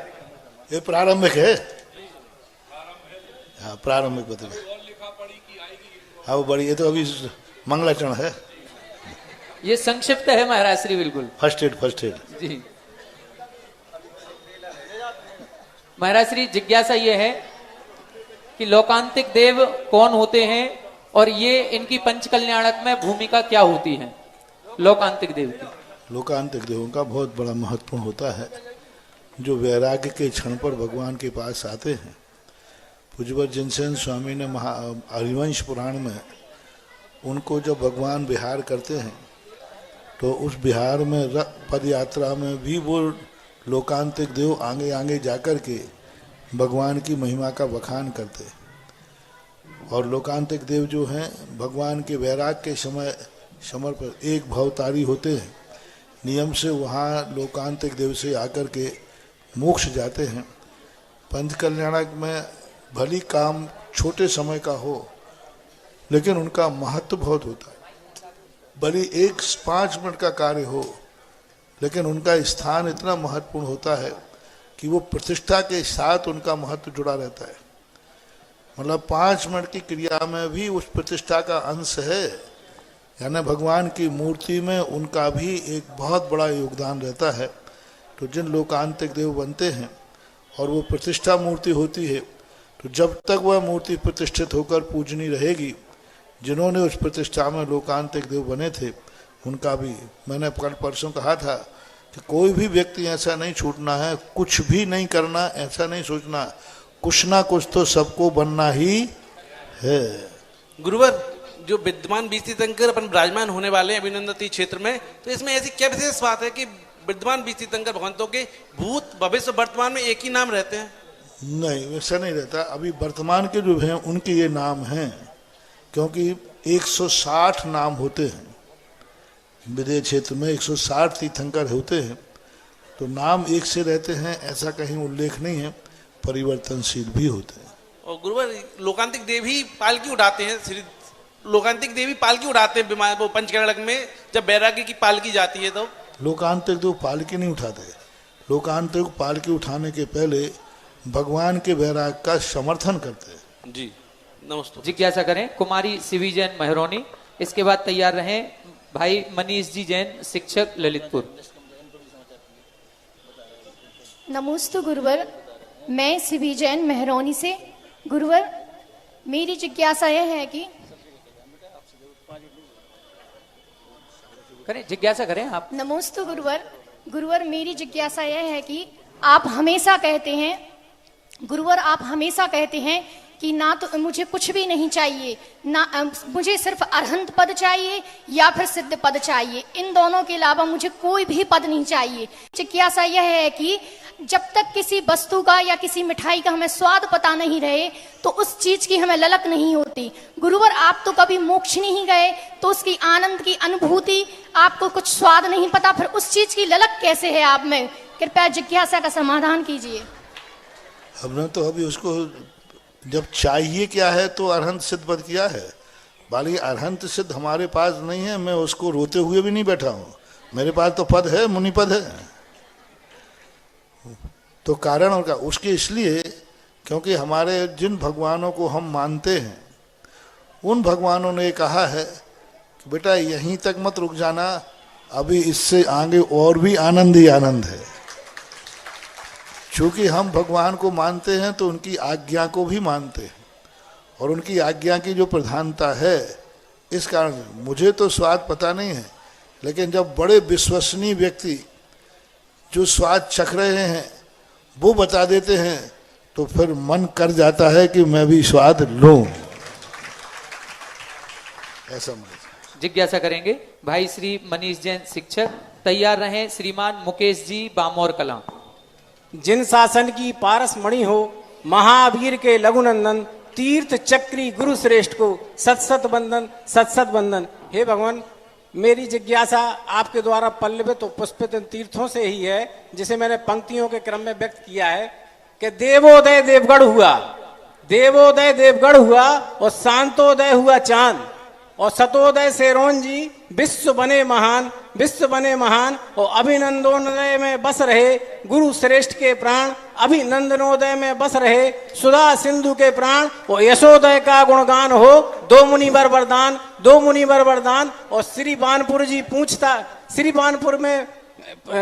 B: ये प्रारंभिक है। हाँ, प्रारंभिक पत्रिका। हाँ, वो बड़ी। ये तो अभी मंगलाचरण है।
D: ये संक्षिप्त है महाराज श्री, बिल्कुल
B: फर्स्ट एड
D: जी। महाराज श्री, जिज्ञासा ये है कि लोकांतिक देव कौन होते हैं और ये इनकी पंचकल्याणक में भूमिका क्या होती है लोकांतिक देव की?
B: लोकांतिक देवों का बहुत बड़ा महत्वपूर्ण होता है, जो वैराग्य के क्षण पर भगवान के पास आते हैं। पूज्यवर जिनसेन स्वामी ने हरिवंश पुराण में उनको जब भगवान विहार करते हैं तो उस विहार में पद यात्रा में भी वो लोकांतिक देव आगे आगे जाकर के भगवान की महिमा का बखान करते हैं। और लोकांतिक देव जो हैं भगवान के वैराग के समय पर एक भवतारी होते हैं। नियम से वहाँ लोकांतिक देव से आकर के मोक्ष जाते हैं। पंचकल्याणक में भली काम छोटे समय का हो, लेकिन उनका महत्व बहुत होता है। भली 5 मिनट का कार्य हो, लेकिन उनका स्थान इतना महत्वपूर्ण होता है कि वो प्रतिष्ठा के साथ उनका महत्व जुड़ा रहता है। मतलब 5 मिनट की क्रिया में भी उस प्रतिष्ठा का अंश है, यानी भगवान की मूर्ति में उनका भी एक बहुत बड़ा योगदान रहता है। तो जिन लोकांतिक देव बनते हैं और वो प्रतिष्ठा मूर्ति होती है, तो जब तक वह मूर्ति प्रतिष्ठित होकर पूजनी रहेगी, जिन्होंने उस प्रतिष्ठा में लोकांतिक देव बने थे उनका भी, मैंने कल परसों कहा था कि कोई भी व्यक्ति ऐसा नहीं छूटना है, कुछ भी नहीं करना, ऐसा नहीं सोचना, कुछ ना कुछ तो सबको बनना ही है।
M: गुरुवर, जो विद्यमान बीज तीर्थंकर अपन विराजमान होने वाले हैं अभिनंदन क्षेत्र में, तो इसमें ऐसी क्या विशेष बात है कि विद्यमान बीज तीर्थंकर भगवंतों के भूत भविष्य वर्तमान में एक ही नाम रहते हैं?
B: नहीं, वैसा नहीं रहता। अभी वर्तमान के जो हैं उनके ये नाम हैं, क्योंकि 160 नाम होते हैं विदेश क्षेत्र में, 160 तीर्थंकर होते हैं, तो नाम एक से रहते हैं ऐसा कहीं उल्लेख नहीं है, परिवर्तनशील भी होते हैं।
M: और गुरुवर, लोकांतिक देव ही पालकी उठाते हैं, श्री लोकांतिक देवी पालकी उठाते हैं वो पंचकल्याणक में, जब बैरागी की पालकी जाती है तो?
B: लोकांतिक देव पालकी नहीं उठाते। लोकांतिक पालकी उठाने के पहले भगवान के बैराग का समर्थन करते हैं।
M: जी नमस्ते।
D: जिज्ञासा करें कुमारी शिवी जैन महरौनी। इसके बाद तैयार रहें भाई मनीष जी जैन, शिक्षक ललितपुर।
N: नमोस्तु गुरुवर, मैं शिवी जैन महरौनी से। गुरुवर, मेरी जिज्ञासा यह है कि
D: जिज्ञासा करें आप।
N: नमोस्तु गुरुवर। गुरुवर, मेरी जिज्ञासा यह है कि आप हमेशा कहते हैं, गुरुवर आप हमेशा कहते हैं कि ना तो मुझे कुछ भी नहीं चाहिए, ना मुझे सिर्फ अरहंत पद चाहिए या फिर सिद्ध पद चाहिए, इन दोनों के अलावा मुझे कोई भी पद नहीं चाहिए। जिज्ञासा यह है कि जब तक किसी वस्तु का या किसी मिठाई का हमें स्वाद पता नहीं रहे तो उस चीज की हमें ललक नहीं होती। गुरुवर, आप तो कभी मोक्ष नहीं गए, तो उसकी आनंद की अनुभूति, आपको कुछ स्वाद नहीं पता, फिर उस चीज की ललक कैसे है आप में? कृपया जिज्ञासा का समाधान कीजिए।
B: हमने तो अभी उसको जब चाहिए क्या है तो अरहंत सिद्ध पद किया है। बाली अरहंत सिद्ध हमारे पास नहीं है, मैं उसको रोते हुए भी नहीं बैठा हूँ। मेरे पास तो पद है, मुनि पद है। तो कारण उनका उसके इसलिए क्योंकि हमारे जिन भगवानों को हम मानते हैं उन भगवानों ने कहा है कि बेटा यहीं तक मत रुक जाना, अभी इससे आगे और भी आनंद ही आनंद है। चूंकि हम भगवान को मानते हैं तो उनकी आज्ञा को भी मानते हैं, और उनकी आज्ञा की जो प्रधानता है, इस कारण मुझे तो स्वाद पता नहीं है, लेकिन जब बड़े विश्वसनीय व्यक्ति जो स्वाद चख रहे हैं वो बता देते हैं तो फिर मन कर जाता है कि मैं भी स्वाद लूं। ऐसा
D: जिज्ञासा करेंगे भाई श्री मनीष जैन शिक्षक। तैयार रहें श्रीमान मुकेश जी बामोर कला।
O: जिन शासन की पारस मणि हो, महावीर के लघुनंदन, तीर्थ चक्री गुरु श्रेष्ठ को सत सत बंदन, सत सत बंदन। हे भगवान, मेरी जिज्ञासा आपके द्वारा पल्लवित और पुष्पित तीर्थों से ही है, जिसे मैंने पंक्तियों के क्रम में व्यक्त किया है कि देवोदय देवगढ़ हुआ, देवोदय देवगढ़ हुआ, और शांतोदय हुआ चांद, और सतोदय सेरोन जी विश्व बने महान, विश्व बने महान, और अभिनंदनोदय में बस रहे गुरु श्रेष्ठ के प्राण, अभिनंदनोदय में बस रहे सुधा सिंधु के प्राण, और यशोदय का गुणगान हो, दो मुनिवर वरदान, दो मुनिवर वरदान। और श्री बानपुर जी पूछता,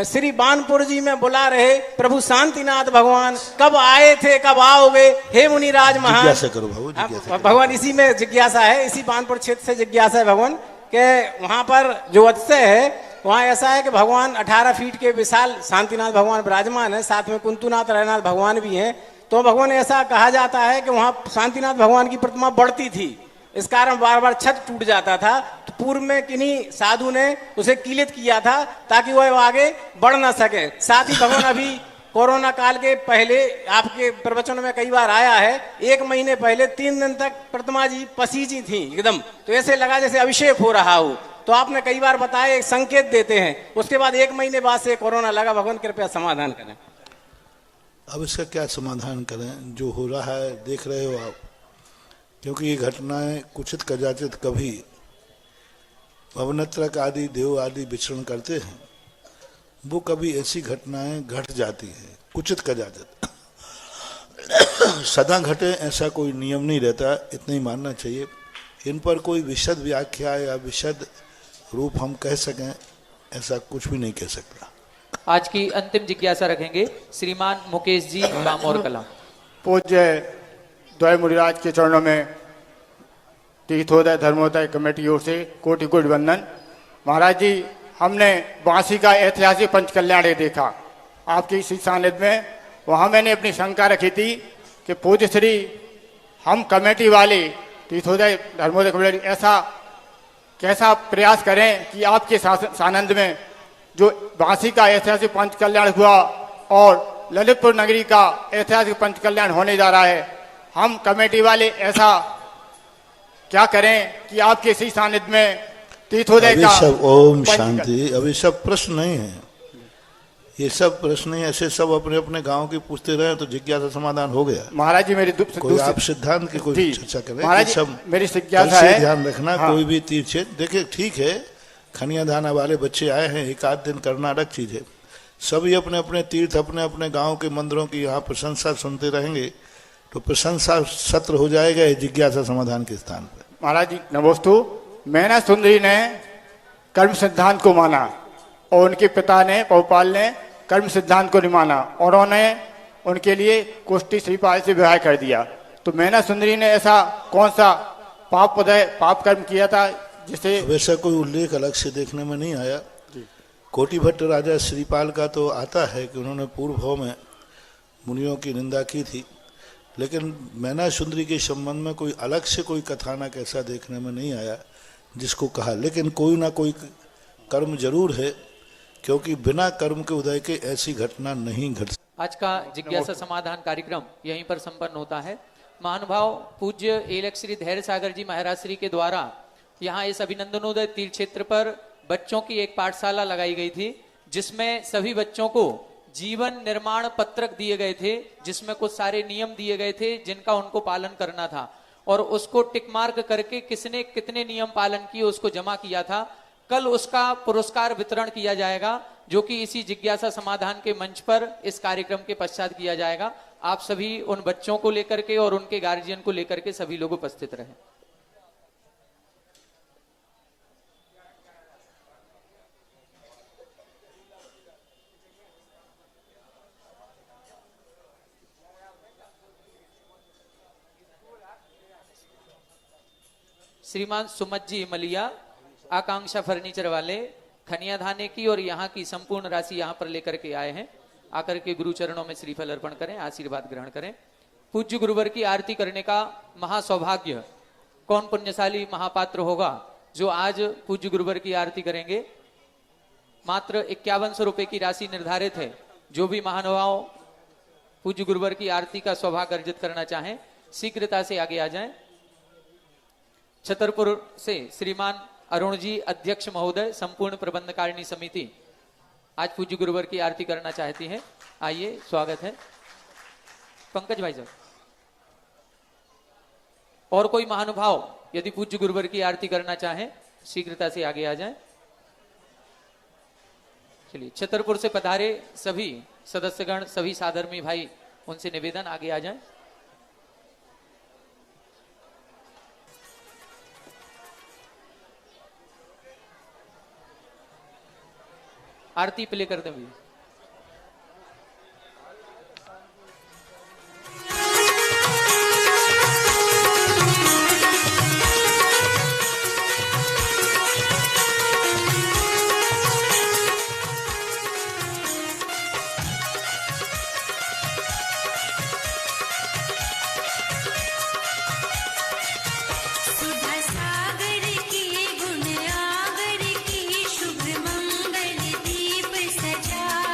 O: श्री बानपुर जी में बुला रहे प्रभु शांतिनाथ भगवान, कब आए थे कब आओगे हे मुनिराज महान।
B: जिज्ञासा करो बाबू, जिज्ञासा करो।
O: भगवान इसी में जिज्ञासा है, इसी बानपुर क्षेत्र से जिज्ञासा है भगवान के वहां पर जो अतिशय है वहां ऐसा है कि भगवान 18 फीट के विशाल शांतिनाथ भगवान विराजमान है, साथ में कुंतुनाथ रैनाथ भगवान भी हैं। तो भगवान ऐसा कहा जाता है कि वहां शांतिनाथ भगवान की प्रतिमा बढ़ती थी, इस कारण बार बार छत टूट जाता था। तो पूर्व में किन्हीं साधु ने उसे कीलित किया था ताकि वह आगे बढ़ ना सके। साथ ही भगवान अभी कोरोना काल के पहले आपके प्रवचन में कई बार आया है, 1 महीने पहले 3 दिन तक प्रतिमा जी पसीजी थी एकदम, तो ऐसे लगा जैसे अभिषेक हो रहा हो। तो आपने कई बार बताया, एक संकेत देते हैं, उसके बाद 1 महीने बाद से कोरोना लगा। भगवान कृपया समाधान करें।
B: अब इसका क्या समाधान करें? जो हो रहा है देख रहे हो आप, क्योंकि ये घटनाएं कुचित कदाचित कभी अवनत्रक आदि देव आदि विचरण करते हैं, वो कभी ऐसी घटनाएं घट जाती हैं, कुचित कदाचित। सदा घटे ऐसा कोई नियम नहीं रहता, इतना ही मानना चाहिए। इन पर कोई विशद व्याख्या या विशद रूप हम कह सकें, ऐसा कुछ भी नहीं कह सकता।
D: आज की अंतिम जिज्ञासा रखेंगे श्रीमान मुकेश जी बामोर कला।
P: पूज्य द्वय मुनिराज के चरणों में तीर्थोदय धर्मोदय कमेटी की ओर से कोटि कोटि वंदन। महाराज जी, हमने वासी का ऐतिहासिक पंचकल्याण देखा आपकी इसी सानिध्य में। वहाँ मैंने अपनी शंका रखी थी कि पूज्य श्री हम कमेटी वाले तीर्थोदय धर्मोदय कमेटी ऐसा कैसा प्रयास करें कि आपके सानंद में जो वासी का ऐतिहासिक पंचकल्याण हुआ और ललितपुर नगरी का ऐतिहासिक पंचकल्याण होने जा रहा है, हम कमेटी वाले ऐसा क्या करें कि आपके इसी सानिध्य में तीर्थोदय का
B: सब ओम शांति। अभी सब प्रश्न नहीं है, ये सब प्रश्न नहीं, ऐसे सब अपने अपने गांव के पूछते रहे तो जिज्ञासा समाधान हो गया।
P: महाराज जी मेरी
B: कोई आप सिद्धांत की कोई चर्चा करें।
P: महाराज
B: सब
P: मेरी जिज्ञासा है,
B: ध्यान रखना।
P: हाँ।
B: कोई भी तीर्थ देखिए, ठीक है खनिया धाना वाले बच्चे आए हैं, 1 दिन करना अलग चीज है। सभी अपने अपने तीर्थ अपने अपने गांव के मंदिरों की यहाँ प्रशंसा सुनते रहेंगे तो प्रशंसा सत्र हो जाएगा जिज्ञासा समाधान के स्थान पर।
P: महाराज जी नमोस्तु। मैना सुंदरी ने कर्म सिद्धांत को माना और उनके पिता ने पौपाल ने कर्म सिद्धांत को नहीं माना, और उन्होंने उनके लिए कुष्टी श्रीपाल से विवाह कर दिया। तो मैना सुंदरी ने ऐसा कौन सा पाप कर्म किया था जिसे
B: वैसा कोई उल्लेख अलग से देखने में नहीं आया। कोटि भट्ट राजा श्रीपाल का तो आता है कि उन्होंने पूर्व भाव में मुनियों की निंदा की थी, लेकिन मैना सुंदरी के संबंध में कोई अलग से कोई कथानक ऐसा देखने में नहीं आया जिसको कहा। लेकिन कोई ना कोई कर्म जरूर है, क्योंकि बिना कर्म के उदय के ऐसी घटना नहीं घट।
D: आज का जिज्ञासा समाधान कार्यक्रम यहीं पर संपन्न होता है। महानुभाव पूज्य एलक श्री धैर्य सागर जी महाराज श्री के द्वारा यहाँ इस अभिनंदनोदय तीर्थ क्षेत्र पर बच्चों की एक पाठशाला लगाई गई थी, जिसमें सभी बच्चों को जीवन निर्माण पत्रक दिए गए थे, जिसमें कुछ सारे नियम दिए गए थे जिनका उनको पालन करना था, और उसको टिक मार्क करके किसने कितने नियम पालन किए उसको जमा किया था। कल उसका पुरस्कार वितरण किया जाएगा, जो कि इसी जिज्ञासा समाधान के मंच पर इस कार्यक्रम के पश्चात किया जाएगा। आप सभी उन बच्चों को लेकर के और उनके गार्जियन को लेकर के सभी लोग उपस्थित रहें। श्रीमान सुमत जी मलिया, आकांक्षा फर्नीचर वाले, खनिया धाने की और यहाँ की संपूर्ण राशि यहाँ पर लेकर के आए हैं। आकर के गुरु चरणों में श्रीफल अर्पण करें, आशीर्वाद ग्रहण करें। पूज्य गुरुवर की आरती करने का महासौभाग्य कौन पुण्यशाली महापात्र होगा जो आज पूज्य गुरुवर की आरती करेंगे। मात्र 5100 रुपए की राशि निर्धारित है। जो भी महानुभाव पूज्य गुरुवर की आरती का सौभाग्य अर्जित करना चाहें शीघ्रता से आगे आ जाएं। छतरपुर से श्रीमान अरुण जी अध्यक्ष महोदय, संपूर्ण प्रबंधकारिणी समिति आज पूज्य गुरुवर की आरती करना चाहती है। आइए, स्वागत है। पंकज भाई साहब, और कोई महानुभाव यदि पूज्य गुरुवर की आरती करना चाहें शीघ्रता से आगे आ जाएं। चलिए, छतरपुर से पधारे सभी सदस्यगण, सभी साधर्मी भाई, उनसे निवेदन आगे आ जाएं। आरती प्ले कर दें भैया।
Q: गुण आगर की शुभ मंगल दीप सजा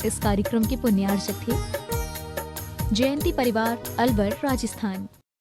A: इस कार्यक्रम के पुण्यार्चक थे जयंती परिवार, अलवर, राजस्थान।